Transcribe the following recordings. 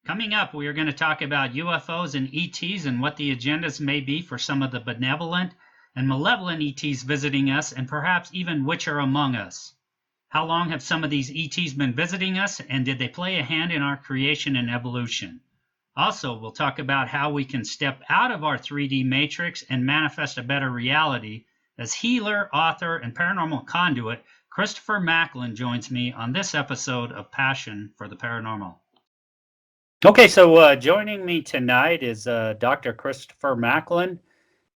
Coming up, we are going to talk about UFOs and ETs and what the agendas may be for some of the benevolent and malevolent ETs visiting us, and perhaps even which are among us. How long have some of these ETs been visiting us, and did they play a hand in our creation and evolution? Also, we'll talk about how we can step out of our 3D matrix and manifest a better reality. As healer, author, and paranormal conduit, Christopher Macklin joins me on this episode of Passion for the Paranormal. Okay, so joining me tonight is Dr. Christopher Macklin.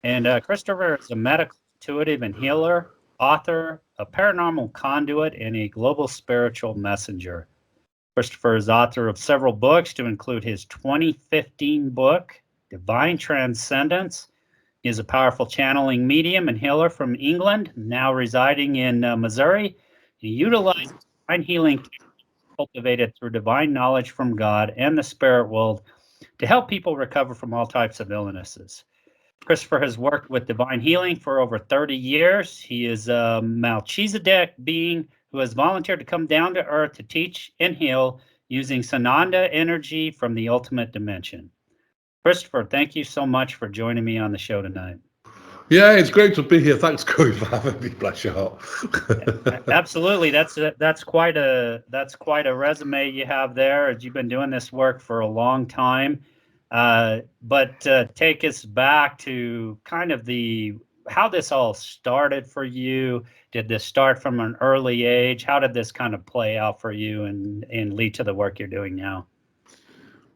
And Christopher is a medical intuitive and healer, author, a paranormal conduit, and a global spiritual messenger. Christopher is author of several books, to include his 2015 book, Divine Transcendence. He is a powerful channeling medium and healer from England, now residing in Missouri. He utilizes divine healing cultivated through divine knowledge from God and the spirit world to help people recover from all types of illnesses. Christopher has worked with divine healing for over 30 years. He is a Melchizedek being who has volunteered to come down to Earth to teach and heal using Sananda Energy from the ultimate dimension. Christopher, thank you so much for joining me on the show tonight. Yeah, it's great to be here. Thanks, Corey, for having me. Bless your heart. Absolutely, that's quite a resume you have there. As you've been doing this work for a long time, but take us back to kind of how this all started for you. Did this start from an early age? How did this kind of play out for you and lead to the work you're doing now?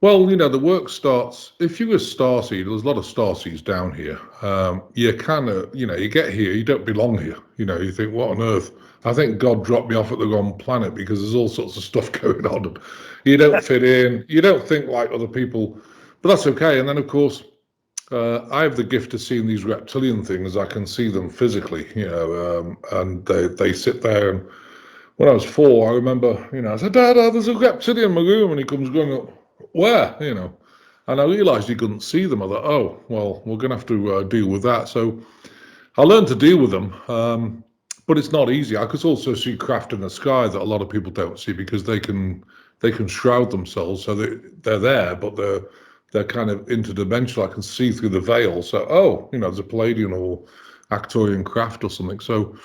Well, the work starts, if you're a starseed, there's a lot of starseeds down here. You kind of, you get here, you don't belong here. You think, what on earth? I think God dropped me off at the wrong planet because there's all sorts of stuff going on. And you don't fit in. You don't think like other people, but that's okay. And then, of course, I have the gift of seeing these reptilian things. I can see them physically, and they sit there. And when I was 4, I remember, I said, Dad, there's a reptilian in my room. And he comes going up, where? And I realized he couldn't see them. I thought, oh, well, we're going to have to deal with that. So I learned to deal with them, but it's not easy. I could also see craft in the sky that a lot of people don't see because they can shroud themselves, so they're there, but they're kind of interdimensional. I can see through the veil. So, there's a Pleiadian or Arcturian craft or something. So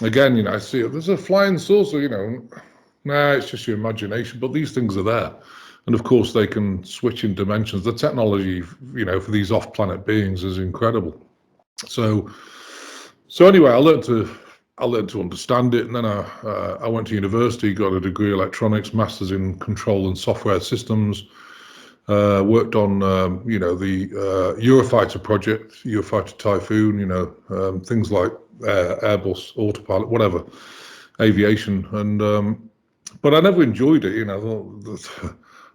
again, I see it. There's a flying saucer, nah, it's just your imagination, but these things are there. And of course, they can switch in dimensions. The technology, for these off-planet beings is incredible. So anyway, I learned to understand it, and then I went to university, got a degree in electronics, masters in control and software systems. Worked on the Eurofighter project, Eurofighter Typhoon, things like Airbus, autopilot, whatever, aviation, and but I never enjoyed it.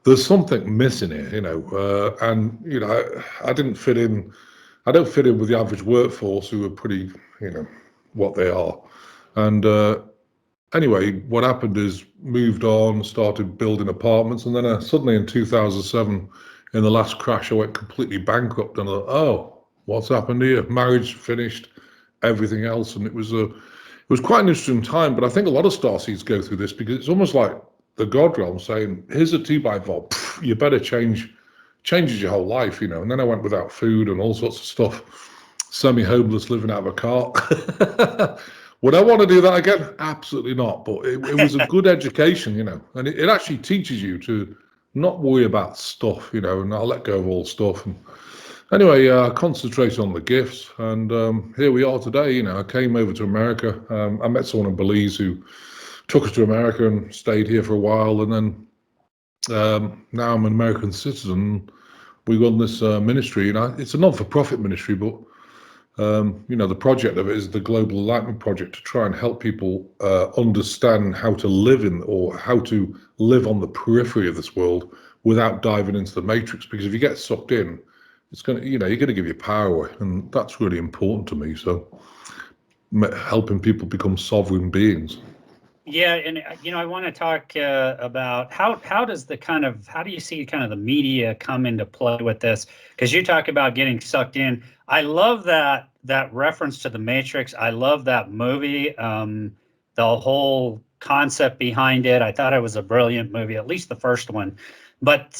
There's something missing here, and I didn't fit in. I don't fit in with the average workforce who are pretty, what they are. And anyway, what happened is moved on, started building apartments, and then suddenly in 2007, in the last crash, I went completely bankrupt, and I thought, oh, what's happened here? Marriage finished, everything else, and it was quite an interesting time. But I think a lot of starseeds go through this because it's almost like the God realm saying, here's a 2x4, you better changes your whole life, And then I went without food and all sorts of stuff, semi-homeless, living out of a cart. Would I want to do that again? Absolutely not. But it was a good education, and it actually teaches you to not worry about stuff, and I'll let go of all stuff. And anyway, I concentrated on the gifts, and here we are today. I came over to America. I met someone in Belize who took us to America and stayed here for a while, and then now I'm an American citizen. We run this ministry, it's a non-for-profit ministry, but the project of it is the Global Enlightenment Project, to try and help people understand how to live in, or how to live on the periphery of this world without diving into the matrix. Because if you get sucked in, it's going to, you're going to give your power away, and that's really important to me. So helping people become sovereign beings. Yeah, and I want to talk about how do you see kind of the media come into play with this? Because you talk about getting sucked in. I love that reference to the Matrix. I love that movie. The whole concept behind it. I thought it was a brilliant movie, at least the first one. But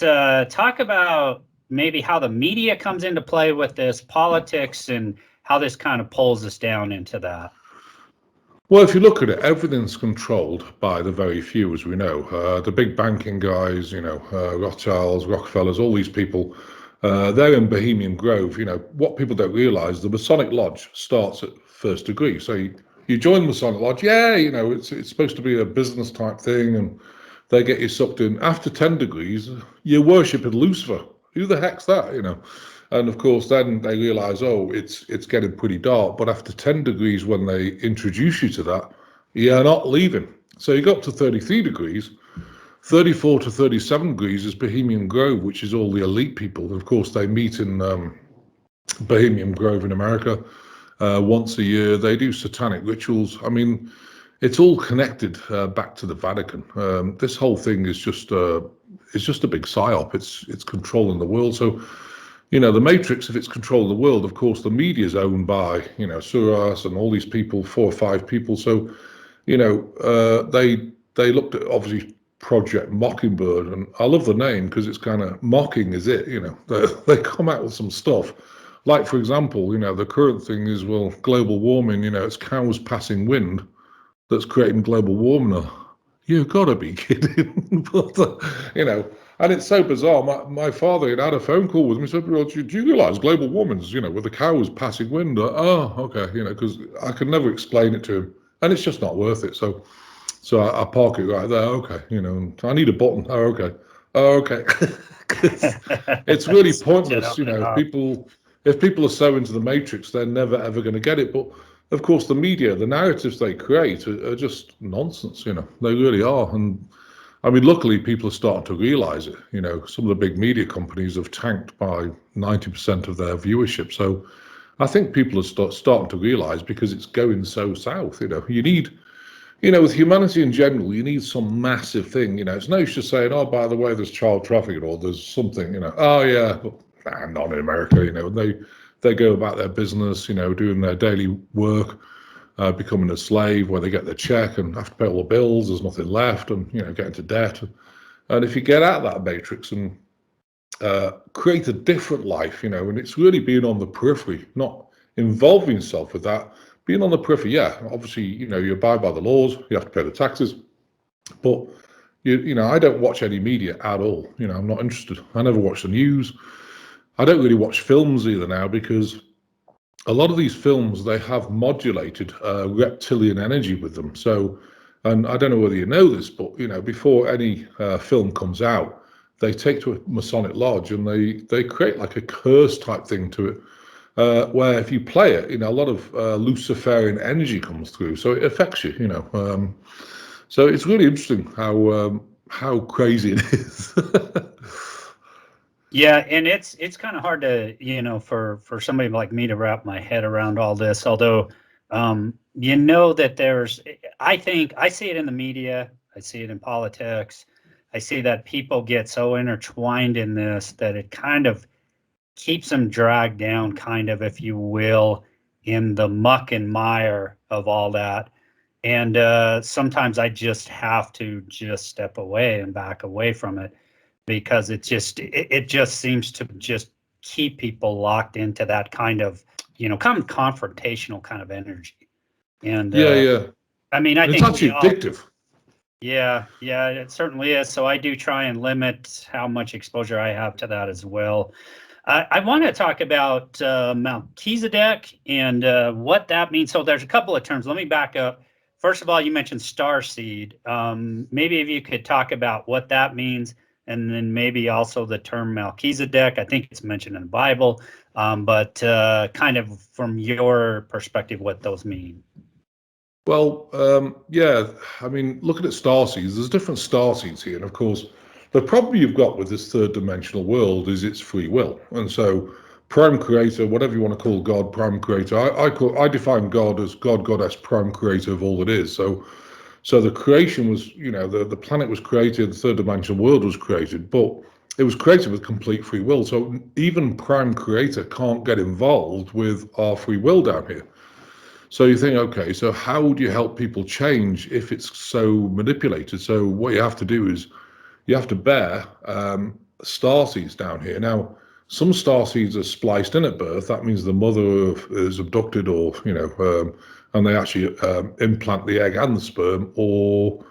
talk about maybe how the media comes into play with this, politics, and how this kind of pulls us down into that. Well, if you look at it, everything's controlled by the very few, as we know. The big banking guys, Rothschilds, Rockefellers, all these people, they're in Bohemian Grove. What people don't realize, the Masonic Lodge starts at first degree. So you join the Masonic Lodge, it's supposed to be a business type thing, and they get you sucked in. After 10 degrees, you're worshipping Lucifer. Who the heck's that, And of course, then they realize, it's getting pretty dark. But after 10 degrees, when they introduce you to that, you're not leaving. So you go up to 33 degrees. 34 to 37 degrees is Bohemian Grove, which is all the elite people. Of course, they meet in Bohemian Grove in America once a year. They do satanic rituals. I mean, it's all connected back to the Vatican. This whole thing is just a big psyop. It's controlling the world. So, the Matrix, if it's controlling the world, of course, the media is owned by, Soros and all these people, 4 or 5 people. So, they looked at, obviously, Project Mockingbird, and I love the name because it's kind of mocking, is it? They come out with some stuff. Like, for example, the current thing is, global warming, it's cows passing wind that's creating global warming. You've got to be kidding. But, and it's so bizarre. My father had a phone call with me. He said, well, do you realize global warming's, with the cows passing wind? Okay, because I could never explain it to him. And it's just not worth it. So I park it right there. Okay, I need a button. Okay. It's really pointless, if people are so into the Matrix, they're never ever going to get it. But of course, the media, the narratives they create are just nonsense. They really are. And I mean, luckily, people are starting to realize it. Some of the big media companies have tanked by 90% of their viewership. So I think people are starting to realize, because it's going so south. You need, with humanity in general, you need some massive thing. It's no use just saying, oh, by the way, there's child trafficking, or there's something. Oh yeah, but not in America. They go about their business, doing their daily work, becoming a slave, where they get their check and have to pay all the bills. There's nothing left, and get into debt. And if you get out of that matrix and create a different life, and it's really being on the periphery, not involving yourself with that, being on the periphery. Yeah, obviously, you abide by the laws, you have to pay the taxes, but I don't watch any media at all. I'm not interested. I never watch the news. I don't really watch films either now, because a lot of these films, they have modulated reptilian energy with them. So, and I don't know whether you know this, but before any film comes out, they take to a Masonic lodge and they create like a curse type thing to it, where if you play it, a lot of Luciferian energy comes through, so it affects you. So it's really interesting how crazy it is. Yeah, and it's kind of hard to, for somebody like me to wrap my head around all this. Although, that there's, I think I see it in the media, I see it in politics, I see that people get so intertwined in this that it kind of keeps them dragged down, kind of, if you will, in the muck and mire of all that. And sometimes I just have to just step away and back away from it, because it just seems to just keep people locked into that kind of, kind of confrontational kind of energy. And yeah. I mean, I it's think actually addictive. Yeah, it certainly is. So I do try and limit how much exposure I have to that as well. I want to talk about Melchizedek and what that means. So there's a couple of terms. Let me back up. First of all, you mentioned starseed. Maybe if you could talk about what that means, and then maybe also the term Melchizedek. I think it's mentioned in the Bible, but kind of from your perspective, what those mean. Well, yeah, I mean, looking at starseeds, there's different starseeds here. And of course, the problem you've got with this third dimensional world is its free will. And so prime creator, whatever you want to call God, prime creator, I define God as God, goddess, prime creator of all it is. So the creation was, the planet was created, the third dimensional world was created, but it was created with complete free will. So even prime creator can't get involved with our free will down here. So you think, okay, so how do you help people change if it's so manipulated? So what you have to do is you have to bear starseeds down here. Now, some starseeds are spliced in at birth. That means the mother is abducted, or and they actually implant the egg and the sperm. Or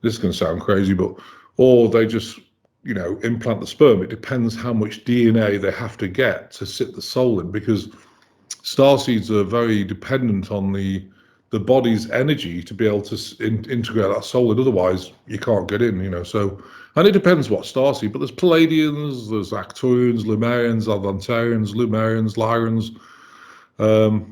this can sound crazy, but or they just implant the sperm. It depends how much DNA they have to get to sit the soul in, because starseeds are very dependent on the body's energy to be able to integrate that soul, and otherwise you can't get in. So, and it depends what starseed, but there's Pleiadians, there's Arcturians, Lemurians, Atlanteans, Lemurians, Lyrans,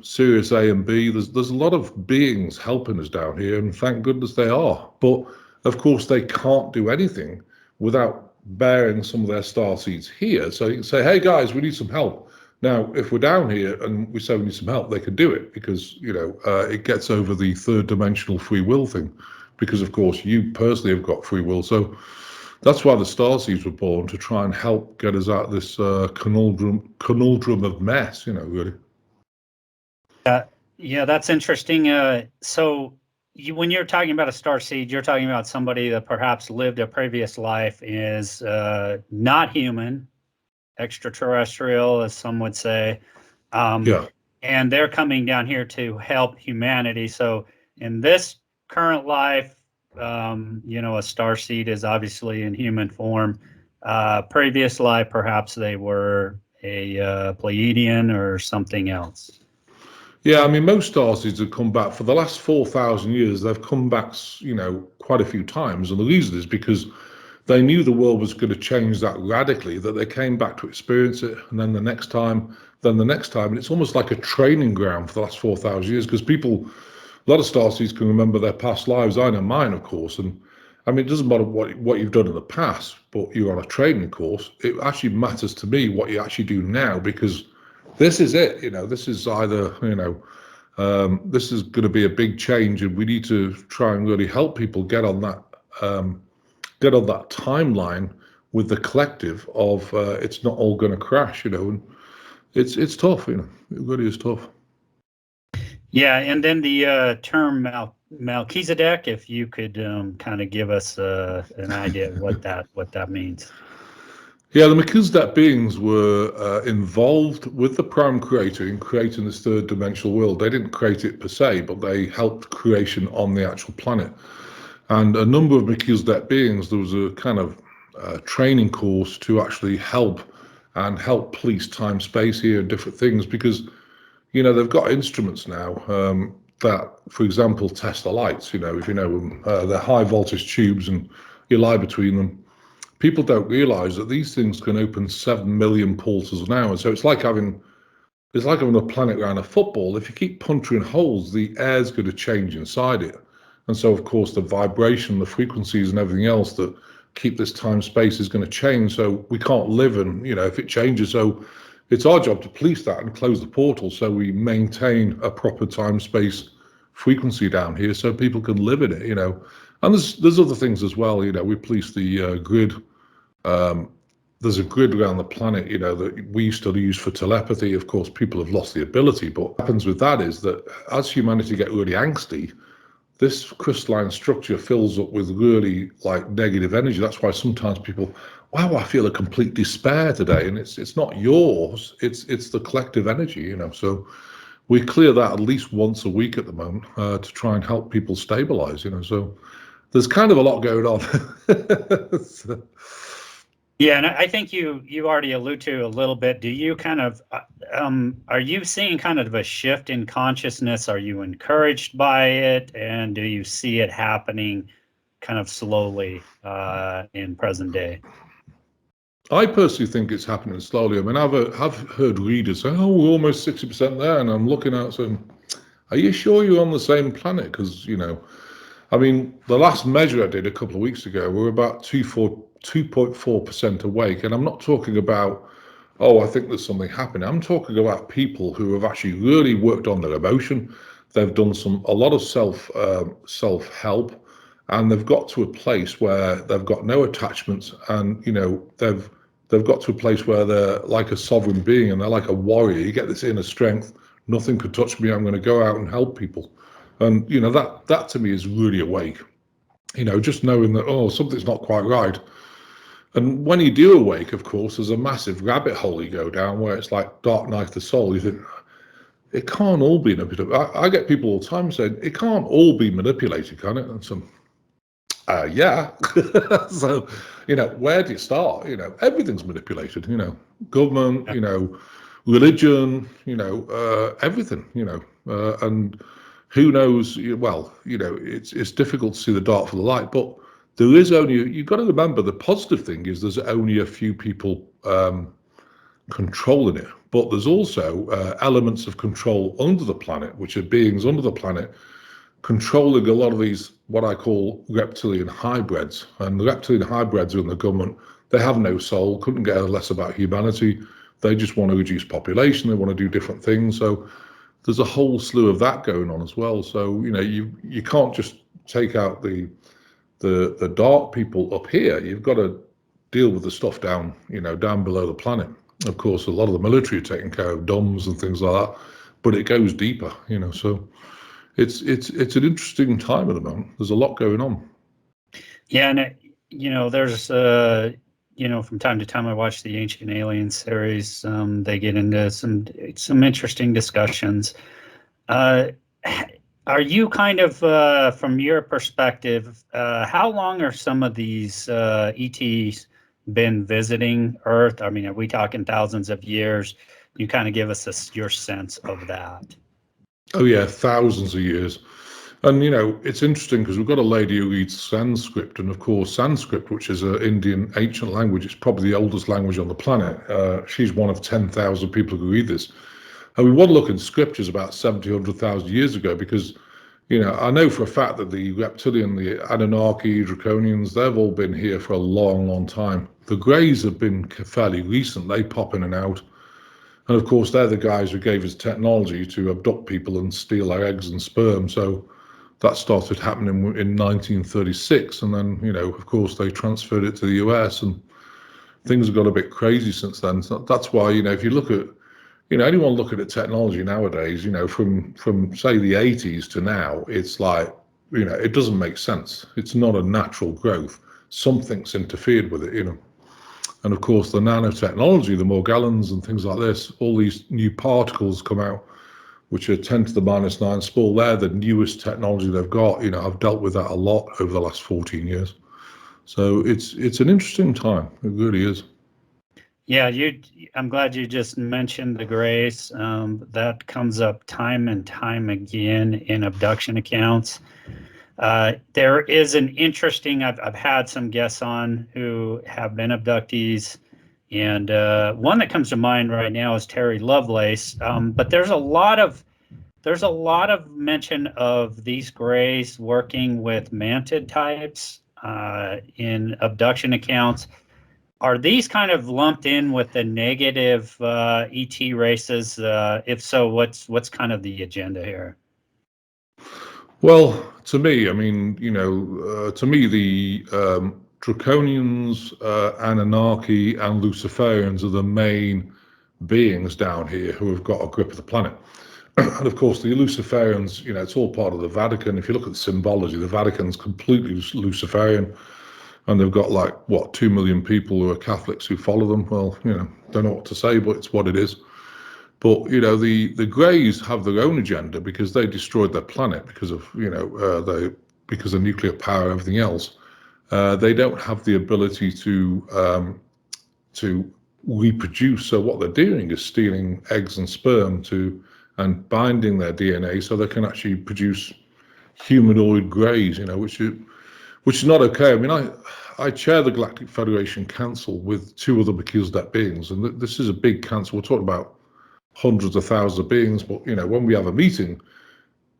Sirius A and B. There's a lot of beings helping us down here, and thank goodness they are. But of course they can't do anything without bearing some of their starseeds here. So you can say, hey guys, we need some help. Now, if we're down here and we say we need some help, they can do it, because it gets over the third dimensional free will thing, because of course you personally have got free will. So that's why the starseeds were born, to try and help get us out of this conundrum of mess, really. Yeah, that's interesting. So when you're talking about a starseed, you're talking about somebody that perhaps lived a previous life, is not human, extraterrestrial, as some would say. Yeah. And they're coming down here to help humanity. So in this current life, a starseed is obviously in human form. Previous life, perhaps they were a Pleiadian or something else. Yeah, I mean, most starseeds have come back for the last 4,000 years. They've come back, quite a few times, and the reason is because they knew the world was going to change that radically, that they came back to experience it, and then the next time, and it's almost like a training ground for the last 4,000 years, because a lot of starseeds can remember their past lives. I know mine, of course, and I mean, it doesn't matter what you've done in the past, but you're on a training course. It actually matters to me what you actually do now, because this is it. This is either, this is going to be a big change, and we need to try and really help people get on that timeline with the collective of it's not all going to crash, and it's tough, it really is tough. Yeah, and then the term Melchizedek, if you could kind of give us an idea of what that means. Yeah, the Melchizedek beings were involved with the Prime Creator in creating this third dimensional world. They didn't create it per se, but they helped creation on the actual planet. And a number of Melchizedek beings, there was a kind of training course to actually help police time, space here, and different things, because they've got instruments now that, for example, test the lights. If you know them, they're high voltage tubes, and you lie between them. People don't realize that these things can open 7 million pulses an hour. So it's like having a planet around a football. If you keep puncturing holes, the air's going to change inside it. And so, of course, the vibration, the frequencies and everything else that keep this time space is going to change. So we can't live if it changes. So it's our job to police that and close the portal, so we maintain a proper time space frequency down here so people can live in it, And there's other things as well, we police the grid. There's a grid around the planet, that we used to use for telepathy. Of course, people have lost the ability, but what happens with that is that as humanity get really angsty, this crystalline structure fills up with really negative energy. That's why sometimes people, wow, I feel a complete despair today, and it's not yours, it's the collective energy, So we clear that at least once a week at the moment to try and help people stabilize, So there's kind of a lot going on. So. Yeah, and I think you already allude to a little bit. Do you kind of are you seeing kind of a shift in consciousness? Are you encouraged by it, and do you see it happening kind of slowly in present day? I personally think it's happening slowly. I mean, I've heard readers say, "Oh, we're almost 60% there," and I'm looking at saying, "Are you sure you're on the same planet?" Because I mean, the last measure I did a couple of weeks ago, we're about 2.4% awake. And I'm not talking about, oh, I think there's something happening. I'm talking about people who have actually really worked on their emotion. They've done a lot of self-help, and they've got to a place where they've got no attachments, and they've got to a place where they're like a sovereign being, and they're like a warrior. You get this inner strength, nothing could touch me. I'm going to go out and help people. And, you know, that to me is really awake. You know, just knowing that, oh, something's not quite right. And when you do awake, of course, there's a massive rabbit hole you go down where it's like Dark Night of the Soul. You think, it can't all be manipulated. I get people all the time saying, it can't all be manipulated, can it? And some, yeah. So, you know, where do you start? You know, everything's manipulated, you know, government, you know, religion, you know, everything, you know, and who knows, well, you know, it's difficult to see the dark from the light, but there is only, you've got to remember, the positive thing is there's only a few people controlling it, but there's also elements of control under the planet, which are beings under the planet, controlling a lot of these, what I call reptilian hybrids. And the reptilian hybrids are in the government. They have no soul, couldn't care less about humanity. They just want to reduce population. They want to do different things. So there's a whole slew of that going on as well. So, you know, you can't just take out the dark people up here. You've got to deal with the stuff down, you know, down below the planet. Of course, a lot of the military are taking care of DOMs and things like that, but it goes deeper, you know. So it's an interesting time at the moment. There's a lot going on. Yeah, and you know, there's you know, from time to time I watch the Ancient Aliens series. They get into some interesting discussions. Are you kind of, from your perspective, how long are some of these ETs been visiting Earth? I mean, are we talking thousands of years? You kind of give us your sense of that. Oh yeah, thousands of years. And, you know, it's interesting because we've got a lady who reads Sanskrit, and of course Sanskrit, which is an Indian ancient language, it's probably the oldest language on the planet. She's one of 10,000 people who read this. And we want to look in scriptures about 70, 100,000 years ago, because, you know, I know for a fact that the reptilian, the Anunnaki, Draconians, they've all been here for a long, long time. The Greys have been fairly recent. They pop in and out. And of course, they're the guys who gave us technology to abduct people and steal our eggs and sperm. So that started happening in 1936. And then, you know, of course, they transferred it to the US, and things have got a bit crazy since then. So that's why, you know, if you look at, you know, anyone looking at technology nowadays, you know, from say the 80s to now, it's like, you know, it doesn't make sense. It's not a natural growth. Something's interfered with it, you know. And of course, the nanotechnology, the Morgellons and things like this, all these new particles come out, which are 10 to the -9 small. They're the newest technology they've got. You know, I've dealt with that a lot over the last 14 years. So it's an interesting time. It really is. Yeah, I'm glad you just mentioned the Greys. That comes up time and time again in abduction accounts. There is an interesting, I've had some guests on who have been abductees, and one that comes to mind right now is Terry Lovelace. But there's a lot of mention of these Greys working with mantid types in abduction accounts. Are these kind of lumped in with the negative ET races? If so, what's kind of the agenda here? Well, to me, I mean, you know, to me, the Draconians, Anunnaki, and Luciferians are the main beings down here who have got a grip of the planet. And of course, the Luciferians, you know, it's all part of the Vatican. If you look at the symbology, the Vatican's completely Luciferian. And they've got like, what, 2 million people who are Catholics who follow them. Well, you know, don't know what to say, but it's what it is. But, you know, the Greys have their own agenda because they destroyed their planet because of, you know, because of nuclear power and everything else. They don't have the ability to reproduce. So what they're doing is stealing eggs and sperm and binding their DNA so they can actually produce humanoid Greys, you know, which is not okay. I mean, I chair the Galactic Federation Council with 2 other Melchizedek beings, and this is a big council. We're talking about hundreds of thousands of beings, but, you know, when we have a meeting,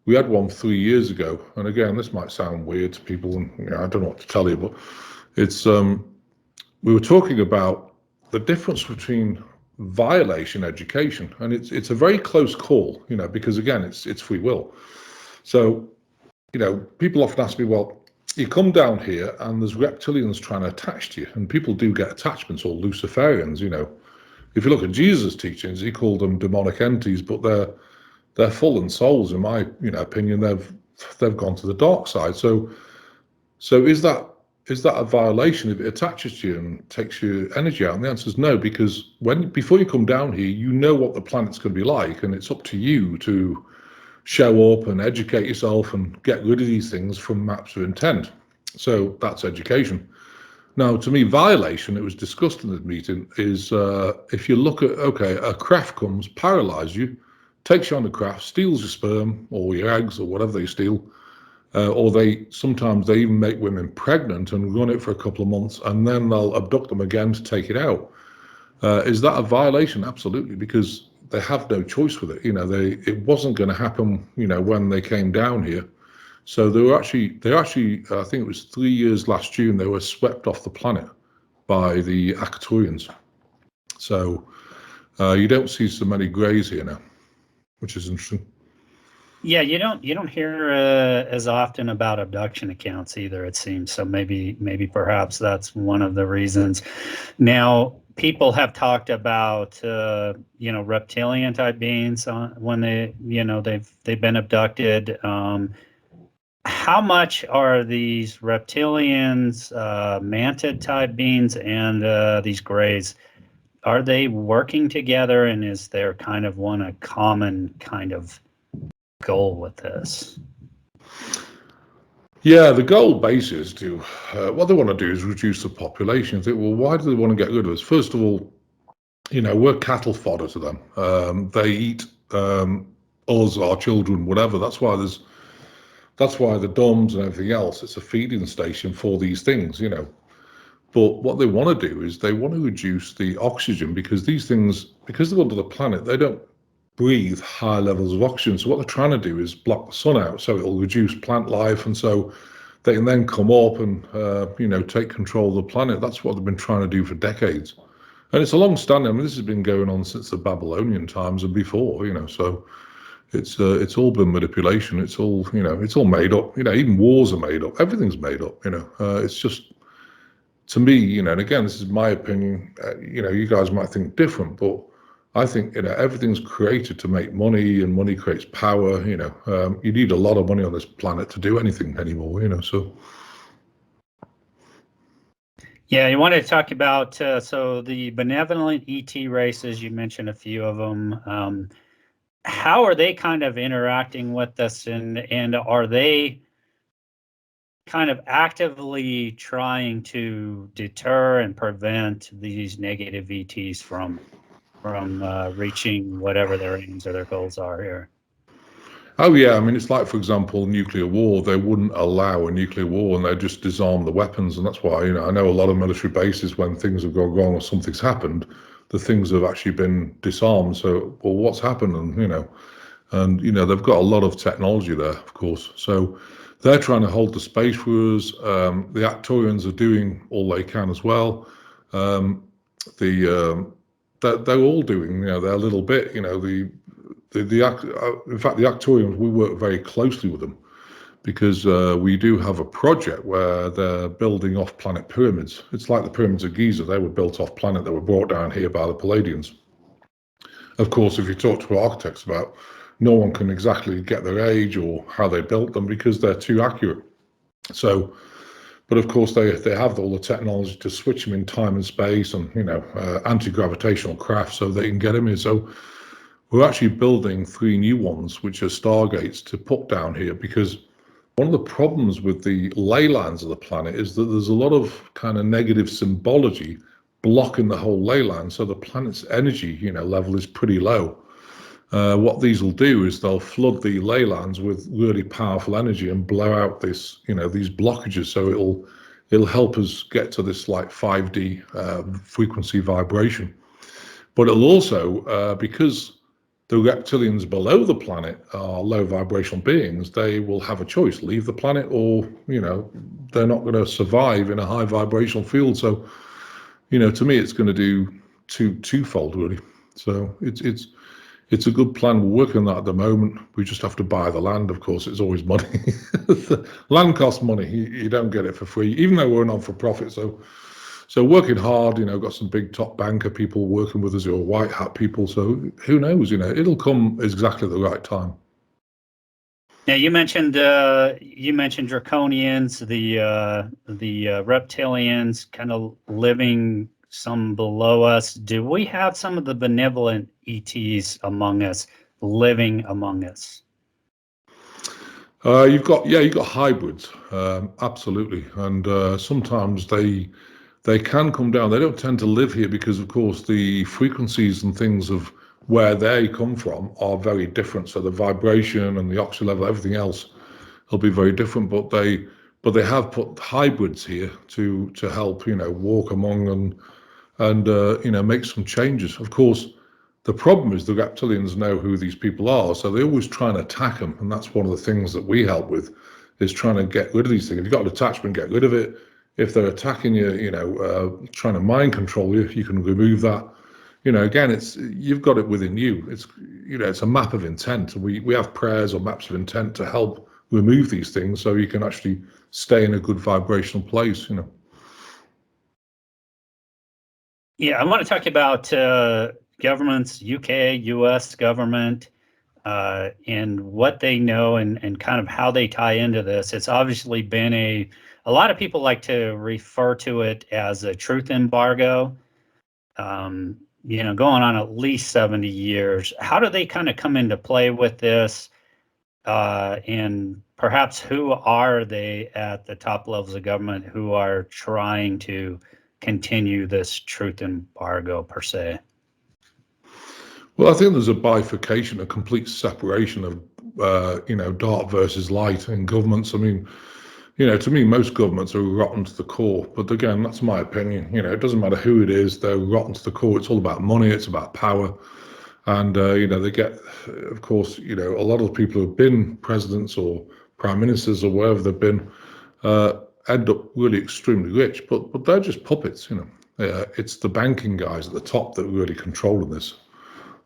we had one 3 years ago, and again, this might sound weird to people, and, you know, I don't know what to tell you, but it's we were talking about the difference between violation and education, and it's a very close call, you know, because again, it's free will. So, you know, people often ask me, well, you come down here and there's reptilians trying to attach to you, and people do get attachments, or Luciferians, you know. If you look at Jesus' teachings, he called them demonic entities, but they're fallen souls, in my opinion. They've gone to the dark side. So is that a violation if it attaches to you and takes your energy out? And the answer is no, because before you come down here, you know what the planet's going to be like, and it's up to you to show up and educate yourself and get rid of these things from maps of intent. So that's education. Now, to me, violation, it was discussed in the meeting, is if you look at, okay, a craft comes, paralyzes you, takes you on the craft, steals your sperm or your eggs or whatever they steal, or sometimes they even make women pregnant and run it for a couple of months, and then they'll abduct them again to take it out. Is that a violation? Absolutely, because they have no choice with it. It wasn't going to happen, when they came down here. So they actually, I think it was 3 years last June, they were swept off the planet by the Arcturians. So you don't see so many greys here now, which is interesting. Yeah, you don't hear as often about abduction accounts either, it seems. So maybe perhaps that's one of the reasons. Now, people have talked about reptilian type beings when they've been abducted. How much are these reptilians, mantid type beings, and these greys? Are they working together, and is there kind of a common kind of goal with this? Yeah, the goal base is to what they want to do is reduce the population. Think, well, why do they want to get rid of us? First of all, we're cattle fodder to them. They eat us, our children, whatever. That's why the DOMs and everything else, it's a feeding station for these things, But what they want to do is they want to reduce the oxygen, because these things, because they're under the planet, they don't breathe high levels of oxygen. So what they're trying to do is block the sun out, so it'll reduce plant life, and so they can then come up and take control of the planet. That's what they've been trying to do for decades, and it's a long standing. I mean, this has been going on since the Babylonian times and before. So it's all been manipulation. It's all it's all made up. Even wars are made up. Everything's made up. It's just, to me, and again, this is my opinion. You guys might think different, but I think everything's created to make money, and money creates power. You need a lot of money on this planet to do anything anymore. So. Yeah, you wanted to talk about so the benevolent ET races. You mentioned a few of them. How are they kind of interacting with us, and are they kind of actively trying to deter and prevent these negative ETs from reaching whatever their aims or their goals are here? Oh yeah, I mean, it's like, for example, nuclear war. They wouldn't allow a nuclear war, and they just disarm the weapons. And that's why, I know a lot of military bases, when things have gone wrong or something's happened, the things have actually been disarmed. So, well, what's happened? And they've got a lot of technology there, of course. So they're trying to hold the space for us. The Arcturians are doing all they can as well. They're all doing their little bit. In fact, the Arcturians, we work very closely with them, because we do have a project where they're building off-planet pyramids. It's like the pyramids of Giza. They were built off-planet. They were brought down here by the Pleiadians. Of course, if you talk to architects about, no one can exactly get their age or how they built them, because they're too accurate. So, but of course, they have all the technology to switch them in time and space, and anti-gravitational craft, so they can get them in. So we're actually building 3 new ones, which are stargates, to put down here, because one of the problems with the ley lines of the planet is that there's a lot of kind of negative symbology blocking the whole ley line, so the planet's energy level is pretty low. What these will do is they'll flood the ley lines with really powerful energy and blow out these blockages, so it'll help us get to this like 5D frequency vibration. But it'll also, because the reptilians below the planet are low vibrational beings, they will have a choice: leave the planet, or they're not going to survive in a high vibrational field. So to me, it's going to do twofold really. So it's a good plan. We're working on that at the moment. We just have to buy the land, of course. It's always money. Land costs money. You don't get it for free, even though we're not for profit. So So working hard, got some big top banker people working with us, or white hat people. So who knows? It'll come exactly at the right time. Now you mentioned draconians, the reptilians, kind of living some below us. Do we have some of the benevolent ETs among us, living among us? You've got hybrids, absolutely, and sometimes they can come down. They don't tend to live here because, of course, the frequencies and things of where they come from are very different. So the vibration and the oxygen level, everything else, will be very different. But they have put hybrids here to help, walk among and make some changes. Of course, the problem is the reptilians know who these people are, so they always try and attack them, and that's one of the things that we help with, is trying to get rid of these things. If you've got an attachment, get rid of it. If they're attacking you, trying to mind control you, you can remove that. Again, you've got it within you. It's a map of intent. We have prayers or maps of intent to help remove these things, so you can actually stay in a good vibrational place. Yeah, I want to talk about governments, UK, US government, and what they know and kind of how they tie into this. It's obviously been a lot of people like to refer to it as a truth embargo, going on at least 70 years. How do they kind of come into play with this? And perhaps who are they at the top levels of government who are trying to continue this truth embargo per se? Well, I think there's a bifurcation, a complete separation of, dark versus light in governments. I mean, to me, most governments are rotten to the core. But again, that's my opinion. It doesn't matter who it is, they're rotten to the core. It's all about money, it's about power. And, they get, of course, a lot of the people who have been presidents or prime ministers or wherever they've been, end up really extremely rich. But they're just puppets, It's the banking guys at the top that are really controlling this.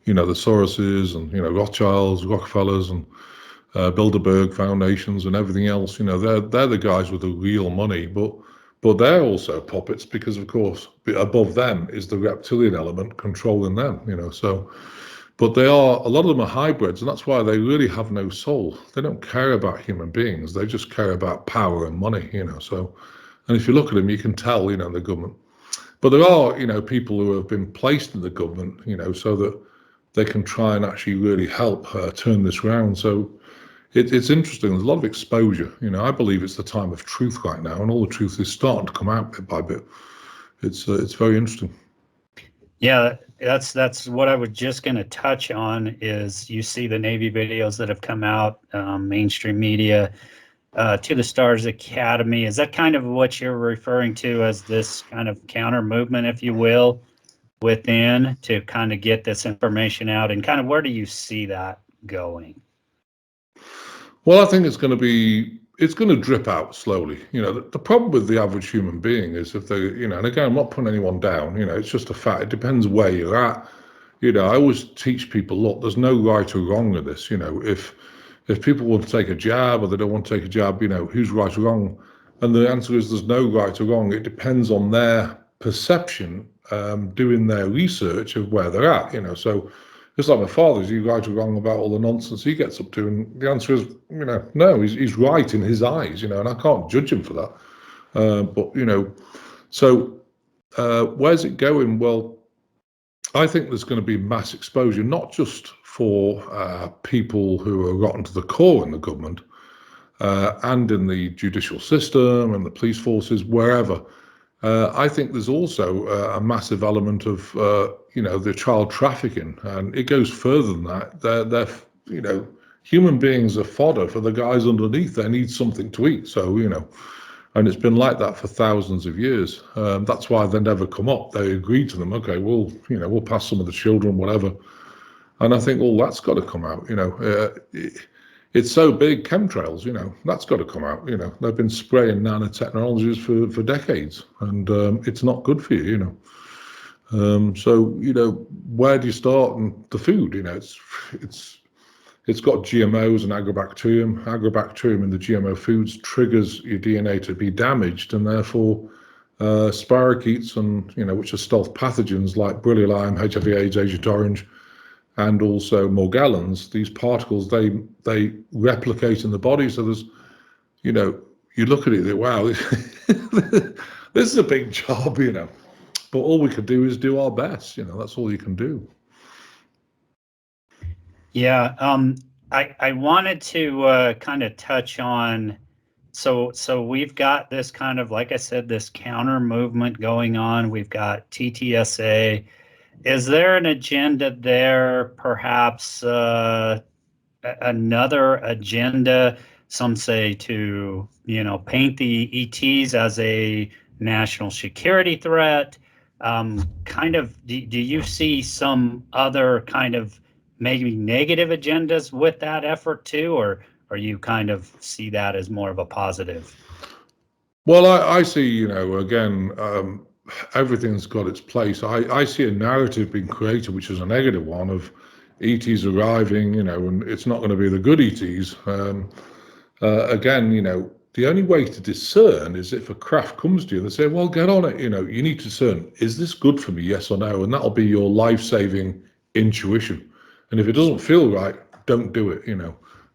The Soroses and, Rothschilds, Rockefellers and Bilderberg foundations and everything else. They're the guys with the real money, but they're also puppets because, of course, above them is the reptilian element controlling them. So, but a lot of them are hybrids, and that's why they really have no soul. They don't care about human beings. They just care about power and money. So, and if you look at them, you can tell, the government. But there are, people who have been placed in the government, so that they can try and actually really help turn this around. So it's interesting. There's a lot of exposure. I believe it's the time of truth right now, and all the truth is starting to come out bit by bit. It's very interesting. Yeah, that's what I was just going to touch on. Is you see the Navy videos that have come out, mainstream media, to the Stars Academy. Is that kind of what you're referring to as this kind of counter movement, if you will, within to kind of get this information out? And kind of where do you see that going? Well, I think it's going to drip out slowly. The problem with the average human being is if they, and again, I'm not putting anyone down, it's just a fact. It depends where you're at. I always teach people, look, there's no right or wrong with this. If people want to take a jab or they don't want to take a jab, who's right or wrong? And the answer is there's no right or wrong. It depends on their perception, doing their research of where they're at, So it's like my father, is he right or wrong about all the nonsense he gets up to? And the answer is, no, he's right in his eyes, and I can't judge him for that. So where's it going? Well, I think there's going to be mass exposure, not just for people who are rotten to the core in the government and in the judicial system and the police forces, wherever. I think there's also a massive element of, the child trafficking, and it goes further than that. They're human beings are fodder for the guys underneath. They need something to eat. So, and it's been like that for thousands of years. That's why they never come up. They agreed to them. Okay, we'll pass some of the children, whatever. And I think, well, that's got to come out. It's so big, chemtrails, that's got to come out. They've been spraying nanotechnologies for decades, and it's not good for you. So where do you start? And the food, it's got GMOs and agrobacterium in the GMO foods triggers your DNA to be damaged, and therefore spirochetes, and which are stealth pathogens like beryllium, HIV/AIDS, Agent Orange, and also morgellons. These particles, they replicate in the body. So there's, you look at it and think, wow, this is a big job, But all we can do is do our best. That's all you can do. Yeah, I wanted to kind of touch on, so we've got this kind of, like I said, this counter movement going on. We've got TTSA. Is there an agenda there, perhaps another agenda? Some say to, paint the ETs as a national security threat. Kind of, do you see some other kind of maybe negative agendas with that effort too, or you kind of see that as more of a positive? Well, I see, again, everything's got its place. I see a narrative being created, which is a negative one, of ETs arriving, and it's not going to be the good ETs. Again, the only way to discern is if a craft comes to you, they say, well, get on it. You need to discern, is this good for me? Yes or no? And that'll be your life-saving intuition. And if it doesn't feel right, don't do it.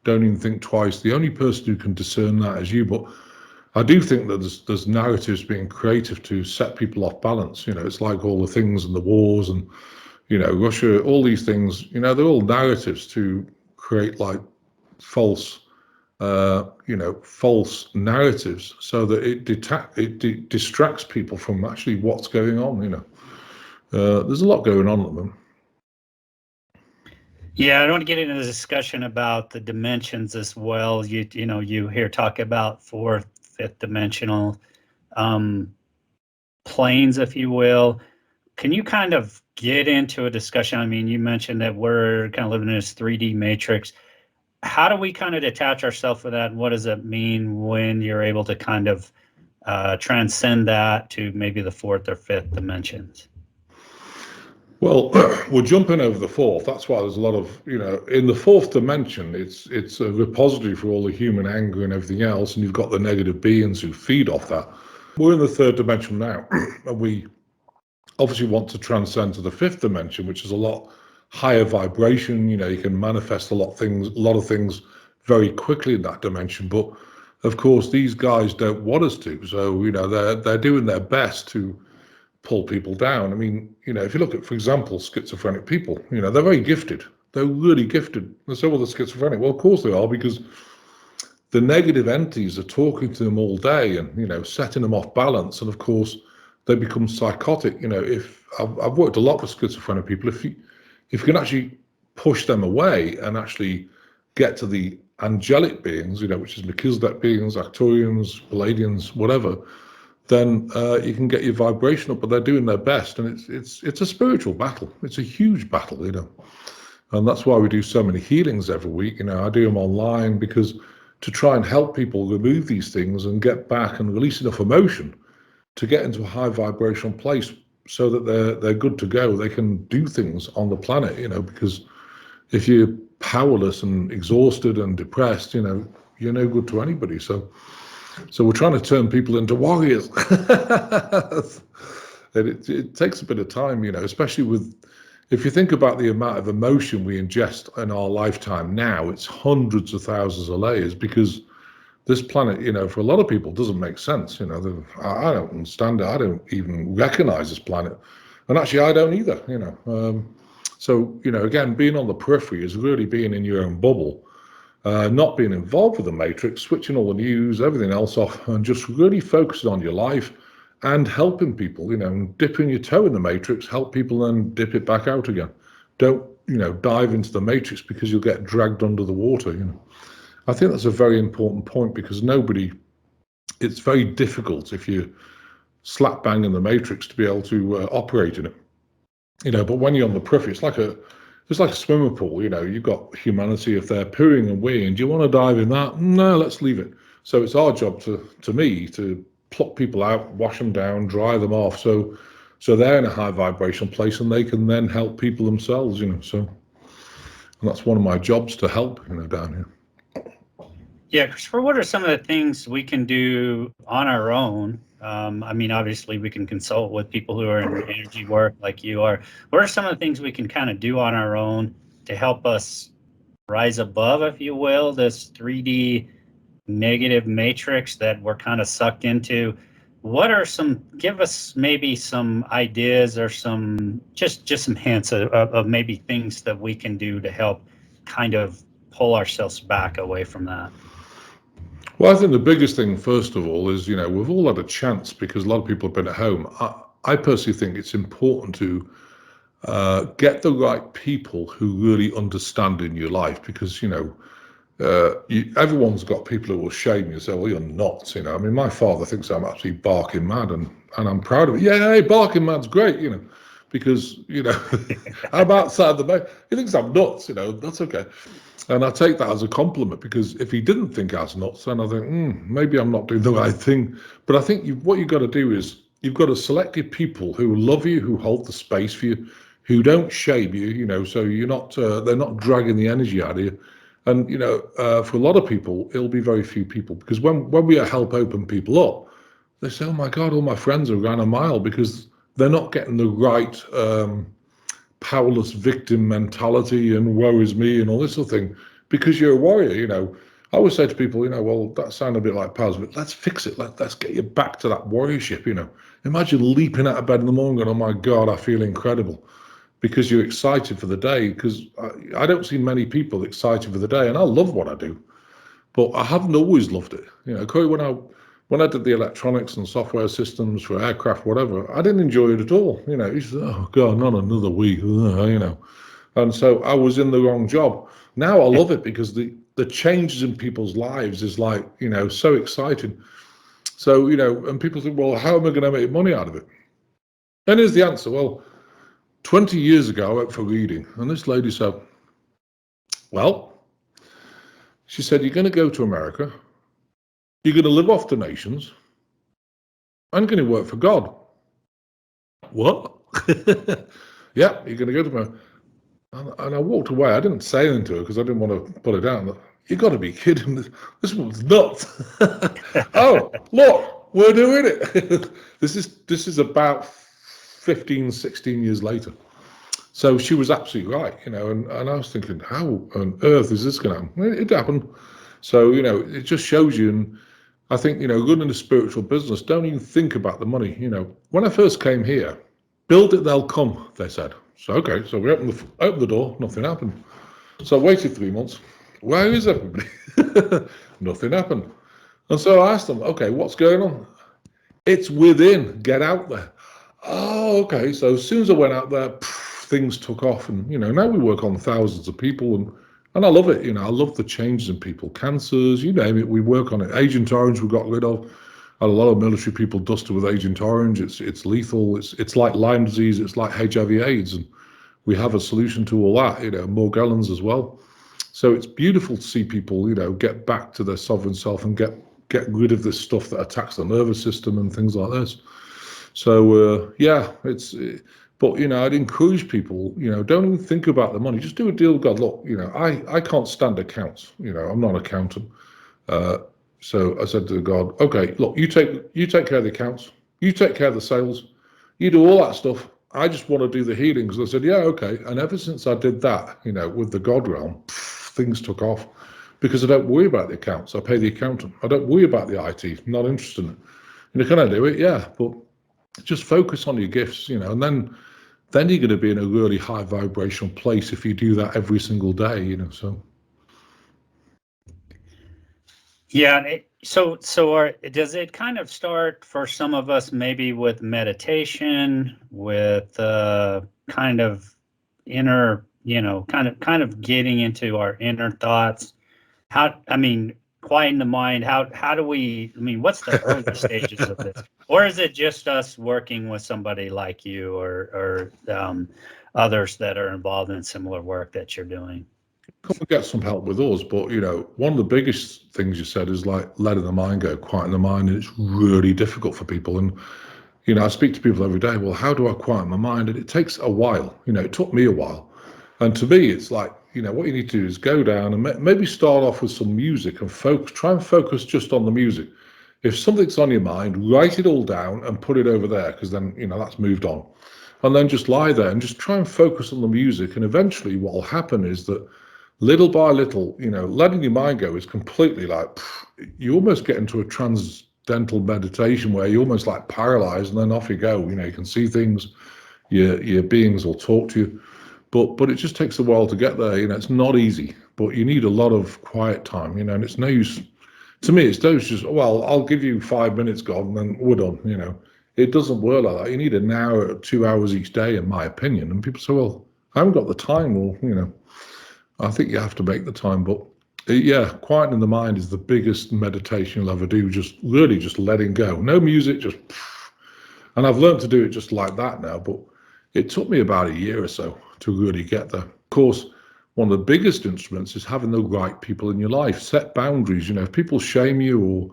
Don't even think twice. The only person who can discern that is you. But I do think that there's narratives being creative to set people off balance. It's like all the things and the wars and, Russia, all these things, they're all narratives to create like false false narratives, so that it distracts people from actually what's going on. There's a lot going on at the moment. Yeah, I don't want to get into the discussion about the dimensions as well. You hear talk about fourth, fifth dimensional planes, if you will. Can you kind of get into a discussion? I mean, you mentioned that we're kind of living in this 3D matrix. How do we kind of detach ourselves from that? And what does it mean when you're able to kind of transcend that to maybe the fourth or fifth dimensions? Well, we're jumping over the fourth. That's why there's a lot of, in the fourth dimension, it's a repository for all the human anger and everything else, and you've got the negative beings who feed off that. We're in the third dimension now, and we obviously want to transcend to the fifth dimension, which is a lot higher vibration. You can manifest a lot of things very quickly in that dimension. But of course, these guys don't want us to. So they're doing their best to pull people down. I mean, if you look at, for example, schizophrenic people, they're very gifted. They're really gifted. They say, well, they're schizophrenic. Well, of course they are, because the negative entities are talking to them all day and setting them off balance. And of course, they become psychotic. If I've worked a lot with schizophrenic people, if you can actually push them away and actually get to the angelic beings, which is Melchizedek beings, Arcturians, Pleiadians, whatever, then you can get your vibration up. But they're doing their best, and it's a spiritual battle. It's a huge battle, and that's why we do so many healings every week. I do them online, because to try and help people remove these things and get back and release enough emotion to get into a high vibrational place, so that they're good to go. They can do things on the planet, because if you're powerless and exhausted and depressed, you're no good to anybody. So we're trying to turn people into warriors. And it takes a bit of time, especially if you think about the amount of emotion we ingest in our lifetime now. It's hundreds of thousands of layers, because this planet, for a lot of people, doesn't make sense. I don't understand it. I don't even recognize this planet. And actually, I don't either, So, again, being on the periphery is really being in your own bubble, not being involved with the matrix, switching all the news, everything else off, and just really focusing on your life and helping people, and dipping your toe in the matrix, help people and dip it back out again. Don't, dive into the matrix, because you'll get dragged under the water, I think that's a very important point, because it's very difficult if you slap bang in the matrix to be able to operate in it. But when you're on the periphery, it's like a swimming pool. You've got humanity. If they're pooing and weeing, do you want to dive in that? No, let's leave it. So it's our job to me to pluck people out, wash them down, dry them off, so they're in a high vibrational place, and they can then help people themselves. So, and that's one of my jobs, to help down here. Yeah, Christopher, what are some of the things we can do on our own I mean, obviously, we can consult with people who are in energy work like you are. What are some of the things we can kind of do on our own to help us rise above, if you will, this 3D negative matrix that we're kind of sucked into? What are give us maybe some ideas or just some hints of maybe things that we can do to help kind of pull ourselves back away from that? Well, I think the biggest thing, first of all, is, we've all had a chance because a lot of people have been at home. I personally think it's important to get the right people who really understand in your life, because, everyone's got people who will shame you and say, well, you're nuts. I mean, my father thinks I'm actually barking mad, and I'm proud of it. Yeah, hey, barking mad's great, because, I'm outside the bed. He thinks I'm nuts, that's okay. And I take that as a compliment, because if he didn't think I was nuts, then I think, maybe I'm not doing the right thing. But I think what you've got to do is you've got to select your people who love you, who hold the space for you, who don't shame you, so you're not, they're not dragging the energy out of you. And, for a lot of people, it'll be very few people, because when we help open people up, they say, oh my God, all my friends have ran a mile, because they're not getting the right powerless victim mentality and woe is me and all this sort of thing, because you're a warrior. I always say to people, well, that sounds a bit like powers, but let's fix it. Let's get you back to that warriorship. Imagine leaping out of bed in the morning going, oh my God, I feel incredible, because you're excited for the day. Because I don't see many people excited for the day, and I love what I do, but I haven't always loved it. When I did the electronics and software systems for aircraft, whatever, I didn't enjoy it at all. You said, oh God, not another week, And so I was in the wrong job. Now I love it, because the changes in people's lives is like, so exciting. So, and people think, well, how am I going to make money out of it? And here's the answer. Well, 20 years ago, I went for a reading, and this lady said, well, she said, you're going to go to America, you're going to live off donations, and going to work for God. What? Yeah, you're going to go to America. And I walked away. I didn't say anything to her because I didn't want to put it down. You got to be kidding. This woman's nuts. Oh, look, we're doing it. This is about 15, 16 years later. So she was absolutely right, and I was thinking, how on earth is this going to happen? It happened. So, it just shows you. And I think, running a spiritual business, don't even think about the money. When I first came here, build it, they'll come, they said. So, okay, so we opened the door, nothing happened. So I waited 3 months. Where is everybody? Nothing happened. And so I asked them, okay, what's going on? It's within, get out there. Oh, okay. So as soon as I went out there, things took off, and now we work on thousands of people, and I love it. I love the changes in people, cancers, you name it, we work on it. Agent Orange we got rid of. A lot of military people dusted with Agent Orange. It's lethal. It's like Lyme disease. It's like HIV/AIDS, and we have a solution to all that. Morgellons as well. So it's beautiful to see people, get back to their sovereign self and get rid of this stuff that attacks the nervous system and things like this. So yeah, but I'd encourage people, don't even think about the money. Just do a deal with God. Look, I can't stand accounts. I'm not an accountant. So I said to God, okay, look, you take care of the accounts, you take care of the sales, you do all that stuff. I just want to do the healings. I said, yeah, okay. And ever since I did that, with the God realm, things took off, because I don't worry about the accounts. I pay the accountant. I don't worry about the IT. Not interested in it. Can I do it? Yeah, but just focus on your gifts, and then you're going to be in a really high vibrational place if you do that every single day, so. Yeah. So does it kind of start for some of us maybe with meditation, with kind of inner, kind of getting into our inner thoughts? Quieting the mind. How do we? What's the early stages of this, or is it just us working with somebody like you or others that are involved in similar work that you're doing? Come and get some help with us, but one of the biggest things you said is like letting the mind go, quieting the mind, and it's really difficult for people. And I speak to people every day. Well, how do I quiet my mind? And it takes a while. It took me a while, and to me, it's like what you need to do is go down and maybe start off with some music and try and focus just on the music. If something's on your mind, write it all down and put it over there, because then, you know, that's moved on. And then just lie there and just try and focus on the music. And eventually what will happen is that little by little, you know, letting your mind go is completely like, you almost get into a transcendental meditation where you're almost like paralyzed, and then off you go. You know, you can see things, your beings will talk to you, but it just takes a while to get there. You know, it's not easy, but you need a lot of quiet time, you know, and it's no use. To me, it's those just, well, I'll give you 5 minutes, God, and then we're done, you know. It doesn't work like that. You need an hour, 2 hours each day, in my opinion. And people say, well, I haven't got the time. Well, you know, I think you have to make the time. But yeah, quietening the mind is the biggest meditation you'll ever do. Just really just letting go. No music, just, and I've learned to do it just like that now. But it took me about a year or so to really get there. Of course, one of the biggest instruments is having the right people in your life. Set boundaries. You know, if people shame you, or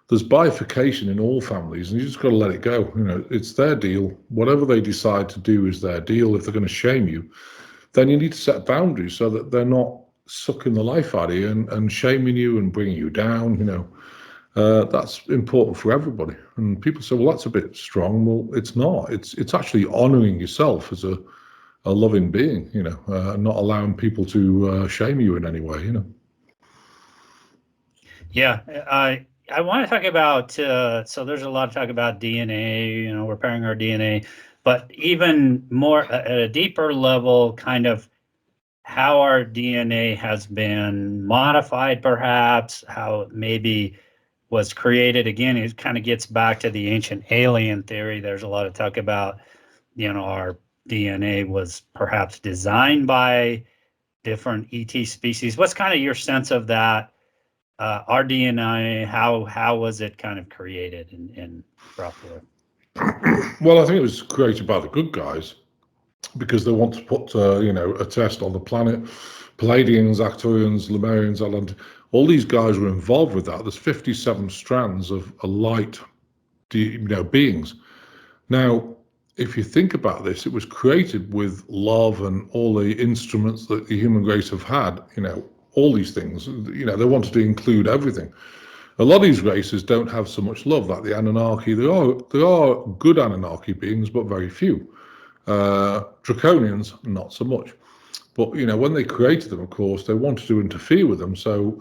there's bifurcation in all families, and you just got to let it go. You know, it's their deal. Whatever they decide to do is their deal. If they're going to shame you, then you need to set boundaries so that they're not sucking the life out of you and shaming you and bringing you down. You know, that's important for everybody. And people say, well, that's a bit strong. Well, it's not. It's actually honoring yourself as a loving being, you know, not allowing people to shame you in any way, you know. Yeah, I want to talk about, so there's a lot of talk about DNA, you know, repairing our DNA, but even more at a deeper level, kind of how our DNA has been modified, perhaps, how it maybe was created. Again, it kind of gets back to the ancient alien theory. There's a lot of talk about, you know, our DNA was perhaps designed by different ET species. What's kind of your sense of that? Our DNA, how was it kind of created and brought forth? Well, I think it was created by the good guys because they want to put, you know, a test on the planet. Pleiadians, Arcturians, Lyrans, all these guys were involved with that. There's 57 strands of a light, you know, beings. Now, if you think about this, it was created with love and all the instruments that the human race have had, you know, all these things, you know, they wanted to include everything. A lot of these races don't have so much love, like the Anunnaki. There are good Anunnaki beings, but very few. Draconians, not so much. But, you know, when they created them, of course, they wanted to interfere with them. So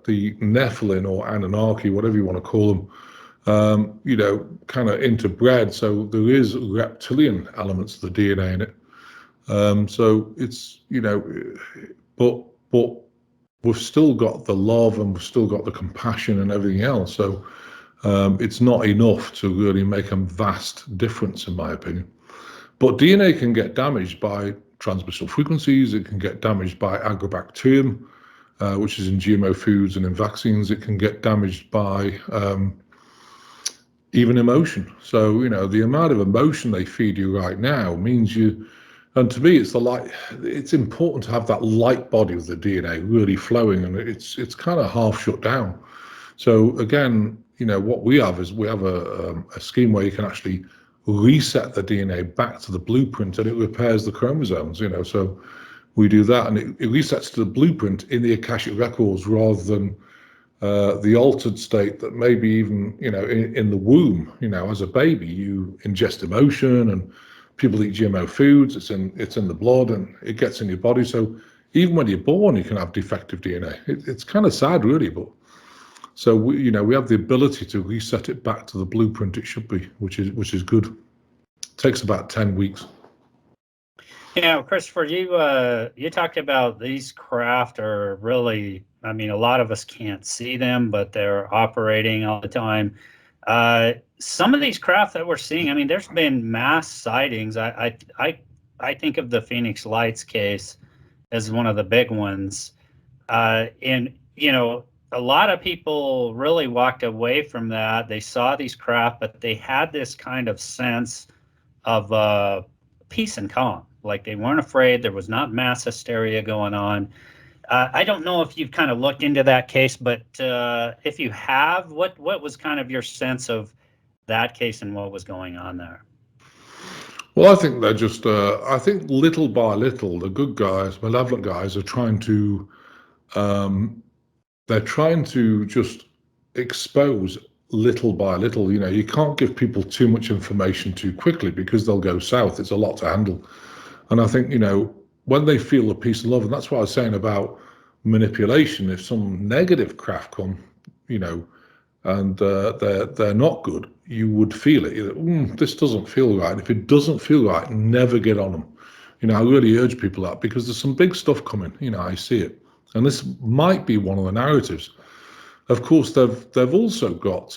the Nephilim or Anunnaki, whatever you want to call them, you know, kind of interbred. So there is reptilian elements of the DNA in it. So it's, you know, but we've still got the love and we've still got the compassion and everything else. So it's not enough to really make a vast difference, in my opinion. But DNA can get damaged by transmissional frequencies. It can get damaged by agrobacterium, which is in GMO foods and in vaccines. It can get damaged by even emotion. So, you know, the amount of emotion they feed you right now means you, and to me, it's the light. It's important to have that light body of the DNA really flowing, and it's kind of half shut down. So again, you know, what we have is we have a scheme where you can actually reset the DNA back to the blueprint, and it repairs the chromosomes. You know, so we do that, and it resets to the blueprint in the Akashic records rather than the altered state that maybe even, you know, in the womb. You know, as a baby, you ingest emotion, and people eat GMO foods. It's in the blood, and it gets in your body. So even when you're born, you can have defective DNA. It's kind of sad, really, but so we, you know, we have the ability to reset it back to the blueprint it should be, which is good. It takes about 10 weeks. Yeah, Christopher, you talked about these craft are really, I mean, a lot of us can't see them, but they're operating all the time. Some of these craft that we're seeing, I mean, there's been mass sightings. I think of the Phoenix Lights case as one of the big ones. And, you know, a lot of people really walked away from that. They saw these craft, but they had this kind of sense of peace and calm. Like they weren't afraid. There was not mass hysteria going on. I don't know if you've kind of looked into that case, but if you have, what was kind of your sense of that case and what was going on there? Well, I think they're just, I think little by little, the good guys, malevolent guys, are trying to, they're trying to just expose little by little. You know, you can't give people too much information too quickly because they'll go south. It's a lot to handle. And I think, you know, when they feel the peace and love, and that's what I was saying about manipulation, if some negative craft come, you know, and they're not good, you would feel it. This doesn't feel right. And if it doesn't feel right, never get on them. You know, I really urge people that, because there's some big stuff coming. You know, I see it, and this might be one of the narratives. Of course, they've also got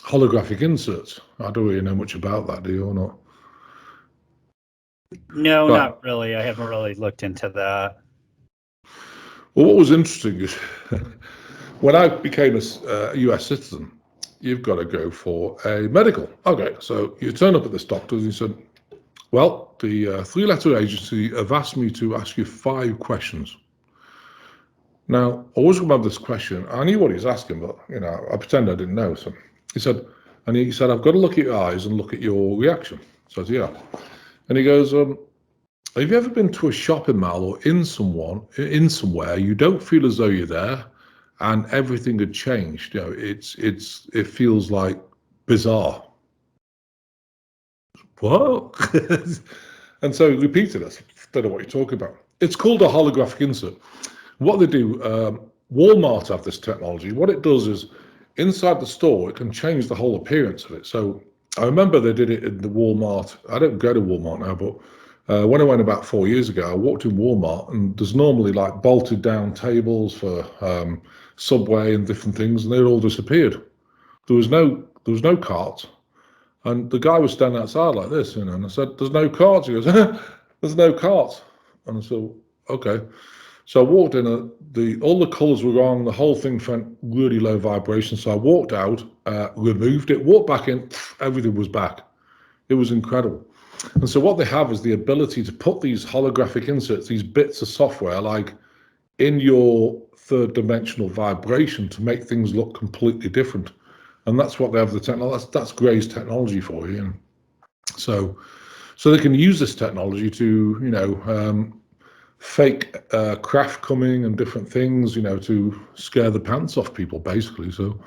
holographic inserts. I don't really know much about that, do you, or not? No, not really. I haven't really looked into that. Well, what was interesting is when I became a US citizen, you've got to go for a medical. Okay, so you turn up at this doctor's and you said, well, the three-letter agency have asked me to ask you 5 questions. Now, I always remember this question. I knew what he was asking, but, you know, I pretend I didn't know. So he said, I've got to look at your eyes and look at your reaction. So I said, yeah. And he goes, have you ever been to a shopping mall or in somewhere you don't feel as though you're there and everything had changed? You know, it feels like bizarre. What? And so he repeated it. Don't know what you're talking about. It's called a holographic insert. What they do, Walmart have this technology. What it does is, inside the store, it can change the whole appearance of it. So I remember they did it in the Walmart. I don't go to Walmart now, but when I went about 4 years ago, I walked in Walmart, and there's normally like bolted down tables for Subway and different things, and they all disappeared. There was no cart, and the guy was standing outside like this, you know. And I said, "There's no cart." He goes, "There's no cart." And I said, "Okay." So I walked in, all the colours were wrong, the whole thing went really low vibration. So I walked out, removed it, walked back in, everything was back. It was incredible. And so what they have is the ability to put these holographic inserts, these bits of software, like in your third dimensional vibration, to make things look completely different. And that's what they have the technology. That's Gray's technology for you. And so they can use this technology to, you know, fake craft coming and different things, you know, to scare the pants off people, basically. So,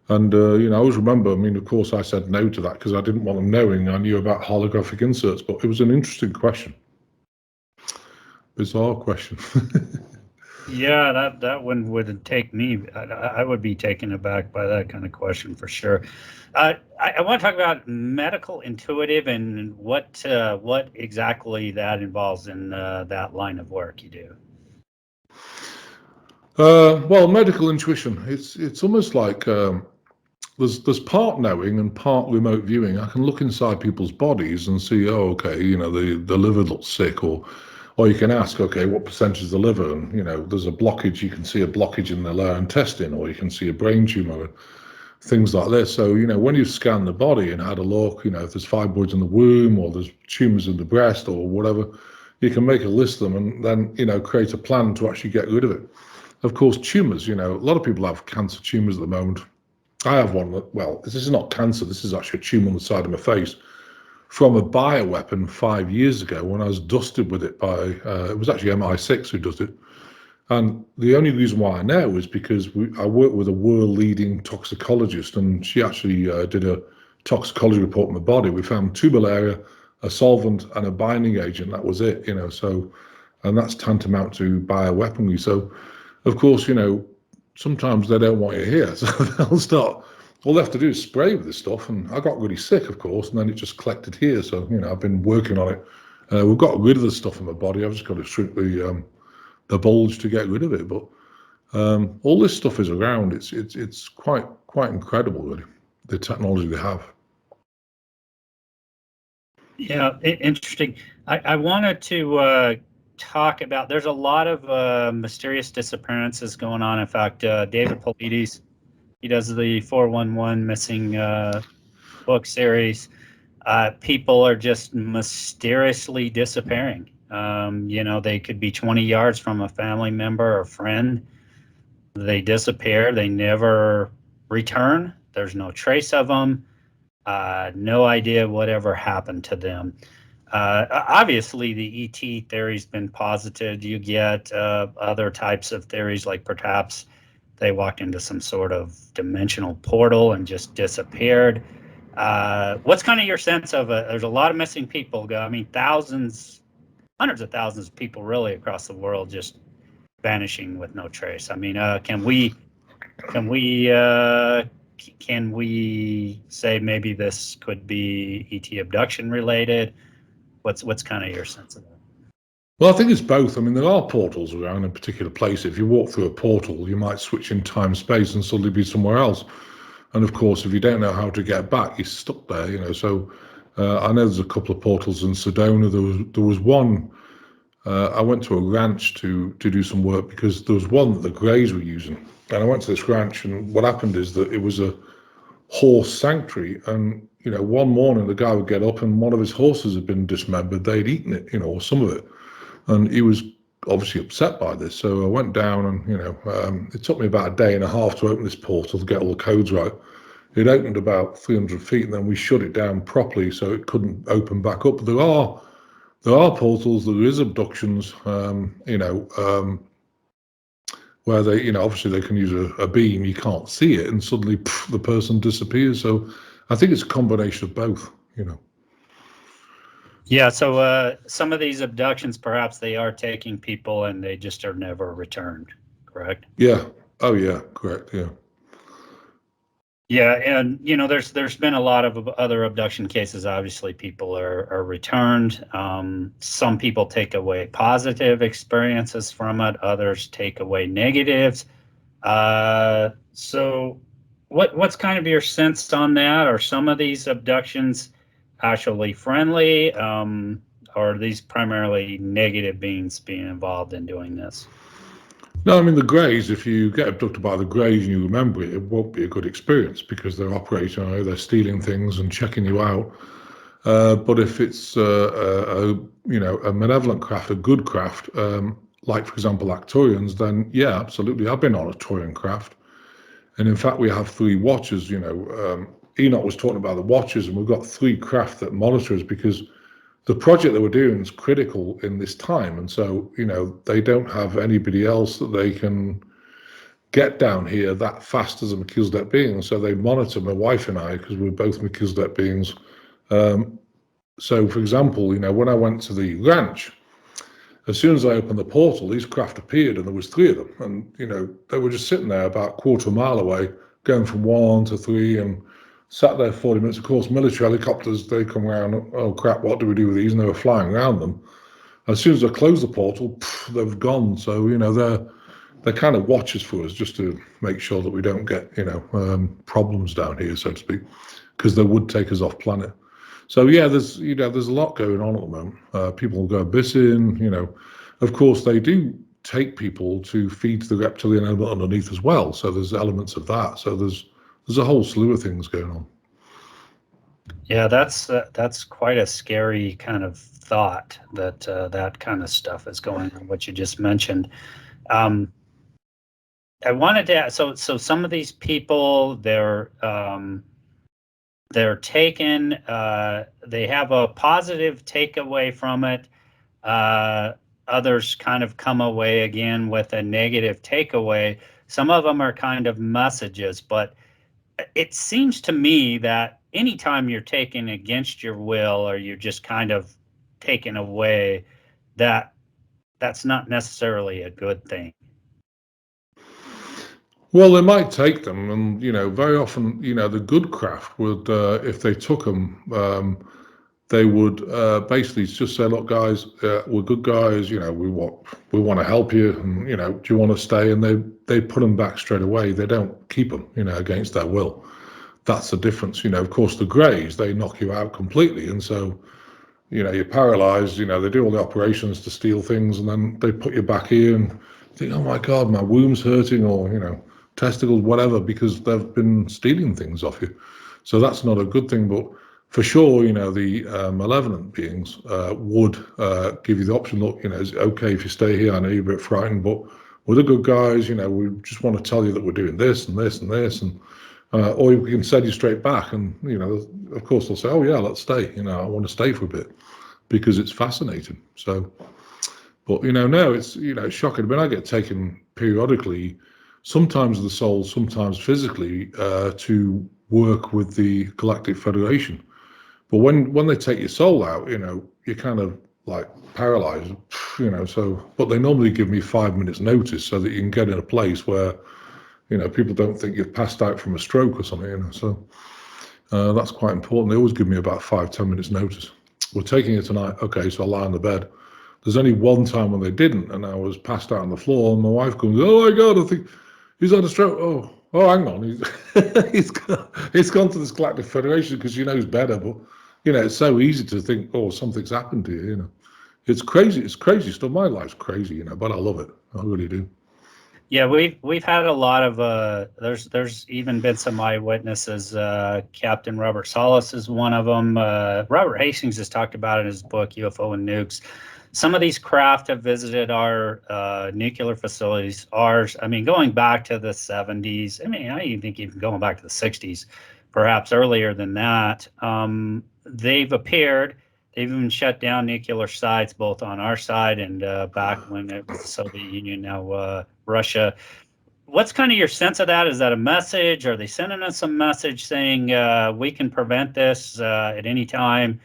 and you know, I always remember, I mean, of course I said no to that because I didn't want them knowing I knew about holographic inserts, but it was an interesting question. Bizarre question. Yeah, that one would take me. I would be taken aback by that kind of question for sure. I want to talk about medical intuitive and what exactly that involves in that line of work you do. Well, medical intuition. It's almost like there's part knowing and part remote viewing. I can look inside people's bodies and see, oh, okay, you know, the liver looks sick, or you can ask, okay, what percentage is the liver? And, you know, there's a blockage, you can see a blockage in the lower intestine, or you can see a brain tumor, things like this. So, you know, when you scan the body and had a look, you know, if there's fibroids in the womb or there's tumors in the breast or whatever, you can make a list of them and then, you know, create a plan to actually get rid of it. Of course, tumors, you know, a lot of people have cancer tumors at the moment. I have one that, well, this is not cancer, this is actually a tumor on the side of my face, from a bioweapon 5 years ago when I was dusted with it by, it was actually MI6 who does it. And the only reason why I know is because I work with a world-leading toxicologist, and she actually did a toxicology report on my body. We found tuberculosis, a solvent, and a binding agent. That was it, you know. So, and that's tantamount to bioweaponry. So, of course, you know, sometimes they don't want you here, so they'll start. All they have to do is spray with this stuff, and I got really sick, of course, and then it just collected here. So, you know, I've been working on it. We've got rid of the stuff in my body. I've just got to shrink the bulge to get rid of it. But all this stuff is around. It's quite incredible, really, the technology they have. Yeah, interesting. I wanted to talk about. There's a lot of mysterious disappearances going on. In fact, David Pleiadians, he does the 411 missing book series. People are just mysteriously disappearing. You know, they could be 20 yards from a family member or friend. They disappear. They never return. There's no trace of them. No idea whatever happened to them. Obviously, the ET theory's been posited. You get other types of theories, like perhaps they walked into some sort of dimensional portal and just disappeared. What's kind of your sense of it? There's a lot of missing people. I mean, thousands, hundreds of thousands of people really across the world just vanishing with no trace. I mean, can we say maybe this could be ET abduction related? What's kind of your sense of that? Well, I think it's both. I mean, there are portals around in particular places. If you walk through a portal, you might switch in time, space, and suddenly be somewhere else. And of course, if you don't know how to get back, you're stuck there. You know, so I know there's a couple of portals in Sedona. There was one. I went to a ranch to do some work because there was one that the Greys were using, and I went to this ranch, and what happened is that it was a horse sanctuary, and you know, one morning the guy would get up and one of his horses had been dismembered. They'd eaten it, you know, or some of it. And he was obviously upset by this. So I went down and, you know, it took me about a day and a half to open this portal to get all the codes right. It opened about 300 feet and then we shut it down properly so it couldn't open back up. But there are portals, there is abductions, you know, where they, you know, obviously they can use a beam, you can't see it, and suddenly the person disappears. So I think it's a combination of both, you know. Yeah, so some of these abductions, perhaps they are taking people and they just are never returned, correct? Yeah. Oh, yeah. Correct. Yeah. Yeah, and you know, there's been a lot of other abduction cases. Obviously, people are returned. Some people take away positive experiences from it. Others take away negatives. So, what's kind of your sense on that? Are some of these abductions actually friendly? Or are these primarily negative beings being involved in doing this? No, I mean, the Greys, if you get abducted by the Greys and you remember it, it won't be a good experience because they're operating, you know, they're stealing things and checking you out. But if it's, you know, a malevolent craft, a good craft, like, for example, Arcturians, then yeah, absolutely. I've been on a Turian craft. And in fact, we have 3 watchers, you know. Enoch was talking about the watchers, and we've got 3 craft that monitor us because the project that we're doing is critical in this time. And so, you know, they don't have anybody else that they can get down here that fast as a Melchizedek being. So they monitor my wife and I because we're both Melchizedek beings. So, for example, you know, when I went to the ranch, as soon as I opened the portal, these craft appeared and there was 3 of them. And, you know, they were just sitting there about a quarter of a mile away, going from 1 to 3 and sat there 40 minutes. Of course, military helicopters, they come around, oh crap, what do we do with these? And they were flying around them. As soon as I closed the portal, they've gone. So, you know, they're kind of watchers for us just to make sure that we don't get, you know, problems down here, so to speak, because they would take us off planet. So yeah, there's, you know, there's a lot going on at the moment. People will go missing, you know. Of course, they do take people to feed to the reptilian element underneath as well. So there's elements of that. So there's a whole slew of things going on. Yeah, that's quite a scary kind of thought that that kind of stuff is going on. What you just mentioned. I wanted to ask, so some of these people, they're taken, they have a positive takeaway from it. Others kind of come away again with a negative takeaway. Some of them are kind of messages, but it seems to me that anytime you're taken against your will or you're just kind of taken away, that's not necessarily a good thing. Well, they might take them, and you know, very often, you know, the good craft would, if they took them, they would basically just say, "Look, guys, we're good guys. You know, we want to help you, and you know, do you want to stay?" And they put them back straight away. They don't keep them, you know, against their will. That's the difference. You know, of course, the Greys, they knock you out completely, and so, you know, you're paralyzed. You know, they do all the operations to steal things, and then they put you back here and think, "Oh my God, my womb's hurting," or you know, testicles, whatever, because they've been stealing things off you. So that's not a good thing. But for sure, you know, the malevolent beings would give you the option. Look, you know, it's okay if you stay here. I know you're a bit frightened, but we're the good guys. You know, we just want to tell you that we're doing this and this and this, and or we can send you straight back. And you know, of course, they'll say, "Oh yeah, let's stay." You know, I want to stay for a bit because it's fascinating. So, but you know, no, it's, you know, shocking. I mean, I get taken periodically sometimes the soul, sometimes physically, to work with the Galactic Federation. But when they take your soul out, you're kind of like paralyzed, so, but they normally give me 5 minutes notice so that you can get in a place where, people don't think you've passed out from a stroke or something, so that's quite important. They always give me about 5-10 minutes notice. We're taking it tonight. Okay, so I lie on the bed. There's only one time when they didn't, and I was passed out on the floor, and my wife comes, oh my God, I think he's had a stroke. Oh, hang on. He's gone to this Galactic Federation because she knows better, but, it's so easy to think, oh, something's happened to you, It's crazy. It's crazy stuff. My life's crazy, but I love it. I really do. Yeah, we've had a lot of there's even been some eyewitnesses. Captain Robert Solis is one of them. Robert Hastings has talked about in his book UFO and Nukes. Some of these craft have visited our nuclear facilities. Ours, I mean, going back to the 70s. I mean, I even think even going back to the 60s, perhaps earlier than that. They've appeared. They've even shut down nuclear sites, both on our side and back when it was the Soviet Union, now Russia. What's kind of your sense of that? Is that a message? Are they sending us a message saying we can prevent this at any time?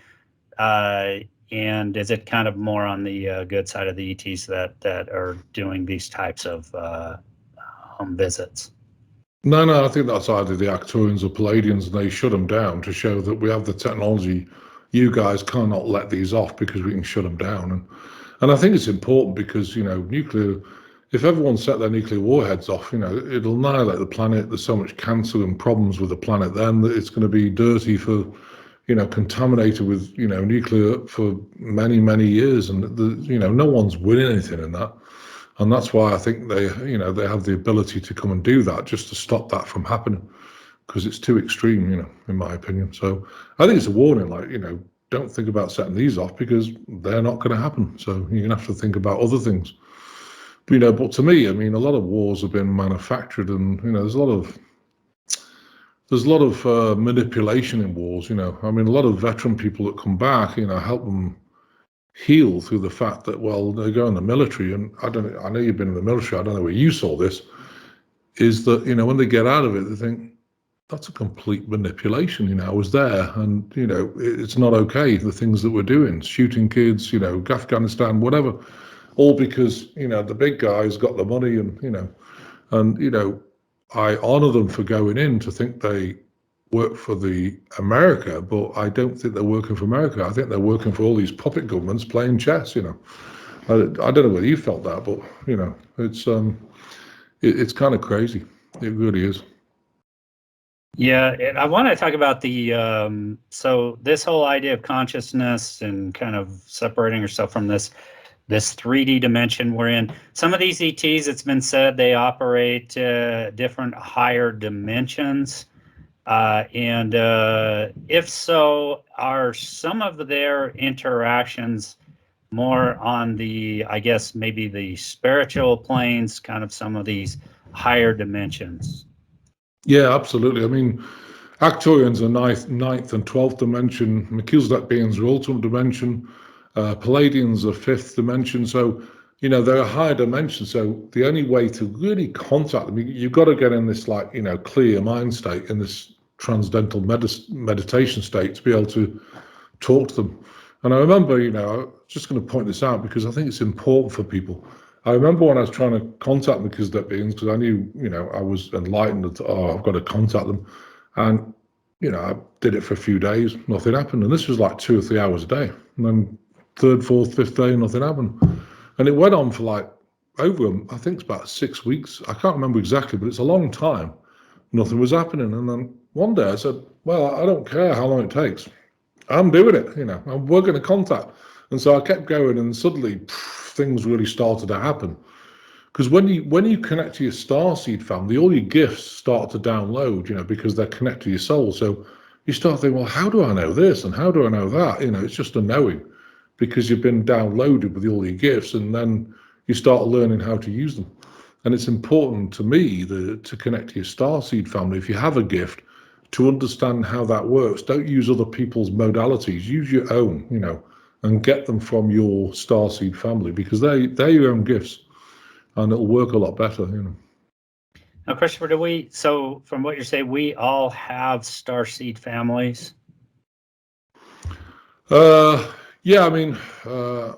And is it kind of more on the good side of the ETs that are doing these types of home visits? No, I think that's either the Arcturians or Pleiadians, and they shut them down to show that we have the technology. You guys cannot let these off because we can shut them down. And I think it's important because, nuclear, if everyone set their nuclear warheads off, it'll annihilate the planet. There's so much cancer and problems with the planet then that it's going to be dirty for, contaminated with, nuclear for many, many years. And, no one's winning anything in that. And that's why I think they have the ability to come and do that just to stop that from happening. Because it's too extreme, in my opinion. So I think it's a warning, like, don't think about setting these off because they're not going to happen. So you're going to have to think about other things. But to me, I mean, a lot of wars have been manufactured, and there's a lot of manipulation in wars. I mean, a lot of veteran people that come back, help them heal through the fact that, well, they go in the military, and I know you've been in the military. I don't know where you saw this. Is that when they get out of it, they think, that's a complete manipulation. I was there, and it's not okay. The things that we're doing, shooting kids, Afghanistan, whatever, all because the big guys got the money, and I honor them for going in to think they work for the America, but I don't think they're working for America. I think they're working for all these puppet governments playing chess. I don't know whether you felt that, but it's kind of crazy. It really is. Yeah, and I want to talk about the so this whole idea of consciousness and kind of separating yourself from this 3D dimension we're in. Some of these ETs, it's been said, they operate different higher dimensions, and if so, are some of their interactions more on the, I guess, maybe the spiritual planes, kind of some of these higher dimensions? Yeah, absolutely. I mean, Arcturians are ninth and 12th dimension. Melchizedek Beings are ultimate dimension. Pleiadians are 5th dimension. So, they're a higher dimension. So the only way to really contact them, you've got to get in this clear mind state, in this transcendental meditation state to be able to talk to them. And I remember, I'm just going to point this out because I think it's important for people. I remember when I was trying to contact Melchizedek Beings, because I knew, I was enlightened that, I've got to contact them. And, I did it for a few days, nothing happened. And this was like 2 or 3 hours a day. And then 3rd, 4th, 5th day, nothing happened. And it went on for over, I think it's about 6 weeks. I can't remember exactly, but it's a long time. Nothing was happening. And then one day I said, well, I don't care how long it takes. I'm doing it, we're going to contact. And so I kept going, and suddenly things really started to happen. Because when you connect to your starseed family, all your gifts start to download, because they're connected to your soul. So you start thinking, well, how do I know this and how do I know that? It's just a knowing, because you've been downloaded with all your gifts, and then you start learning how to use them. And it's important to me to connect to your starseed family. If you have a gift, to understand how that works. Don't use other people's modalities. Use your own, and get them from your starseed family, because they're your own gifts, and it'll work a lot better. Now, Christopher, so from what you're saying, we all have starseed families? Yeah, I mean, the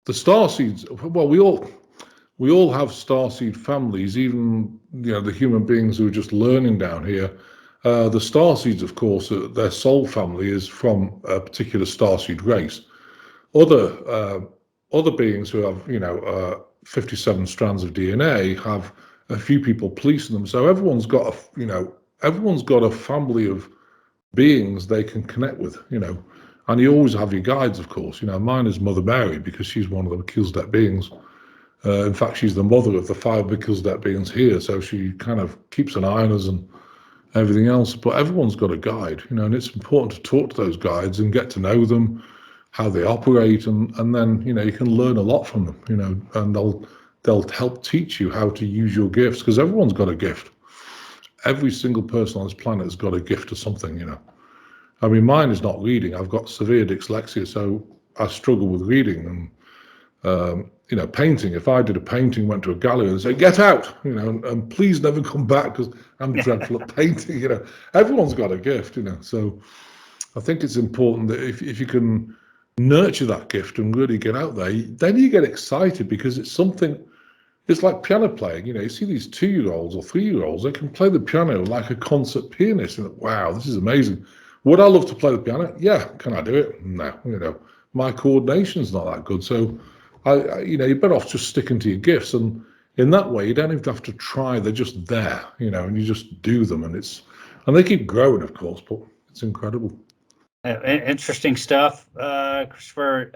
starseeds, well, we all have starseed families, even, the human beings who are just learning down here. The starseeds, of course, their soul family is from a particular starseed race. Other beings who have 57 strands of DNA have a few people policing them. So everyone's got a family of beings they can connect with. And you always have your guides, of course. Mine is Mother Mary, because she's one of the Melchizedek beings. In fact, she's the mother of the 5 Melchizedek beings here, so she kind of keeps an eye on us and everything else. But everyone's got a guide, and it's important to talk to those guides and get to know them, how they operate, and then you can learn a lot from them, and they'll help teach you how to use your gifts, because everyone's got a gift. Every single person on this planet has got a gift of something. I mean, mine is not reading. I've got severe dyslexia, so I struggle with reading. And painting. If I did a painting, went to a gallery and said, "Get out," and please never come back because I'm dreadful at painting. Everyone's got a gift. So I think it's important that if you can nurture that gift and really get out there, then you get excited, because it's something. It's like piano playing. You see these 2-year-olds or 3-year-olds, they can play the piano like a concert pianist. And wow, this is amazing. Would I love to play the piano? Yeah. Can I do it? No. My coordination's not that good. So you're better off just sticking to your gifts, and in that way you don't even have to try. They're just there, and you just do them, and they keep growing, of course, but it's incredible. Interesting stuff. Christopher,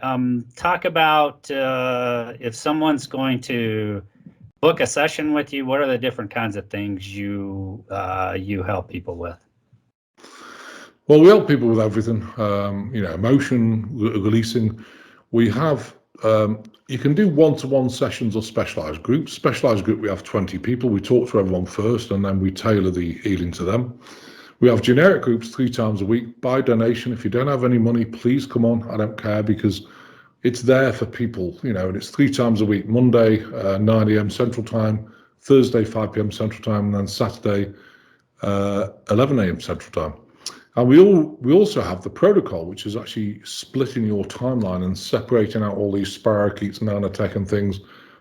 talk about if someone's going to book a session with you, what are the different kinds of things you help people with? Well, we help people with everything, emotion releasing. We have you can do one-to-one sessions or specialized groups. Specialized group, we have 20 people. We talk to everyone first, and then we tailor the healing to them. We have generic groups 3 times a week by donation. If you don't have any money, please come on. I don't care, because it's there for people, and it's 3 times a week: Monday 9 a.m. Central Time, Thursday 5 p.m. Central Time, and then Saturday 11 a.m. Central Time. And we also have the protocol, which is actually splitting your timeline and separating out all these spirochetes and nanotech and things.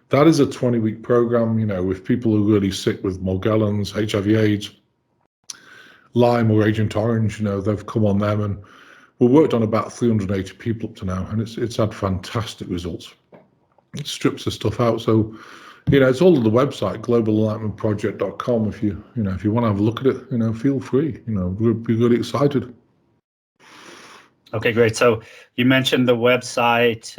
That is a 20-week program, with people who are really sick with Morgellons, HIV/AIDS, Lyme or Agent Orange. They've come on them, and we've worked on about 380 people up to now, and it's had fantastic results. It strips the stuff out. So it's all on the website, globalenlightenmentproject.com. If you want to have a look at it, feel free. We'll be really excited. Okay, great. So you mentioned the website.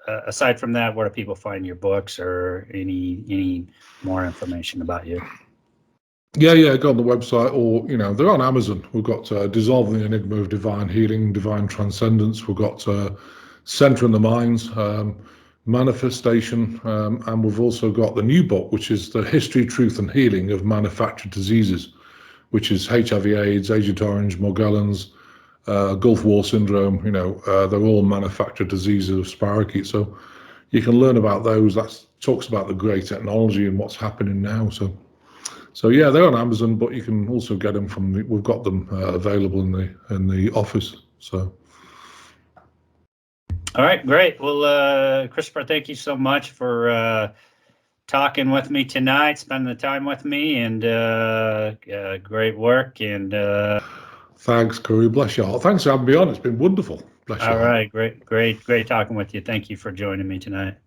Aside from that, where do people find your books or any more information about you? Yeah, go on the website, or they're on Amazon. We've got Dissolving the Enigma of Divine Healing, Divine Transcendence. We've got Centering the Minds, Manifestation, and we've also got the new book, which is The History, Truth and Healing of Manufactured Diseases, which is HIV/AIDS, Agent Orange, Morgellons, Gulf War Syndrome. They're all manufactured diseases of spirochetes. So you can learn about those. That talks about the great technology and what's happening now. So yeah, they're on Amazon, but you can also get them we've got them available in the office. So. All right, great. Well, Christopher, thank you so much for talking with me tonight, spending the time with me, and great work. And thanks, Corey. Bless your heart. Thanks for having me on. It's been wonderful. Bless your heart. All right, great talking with you. Thank you for joining me tonight.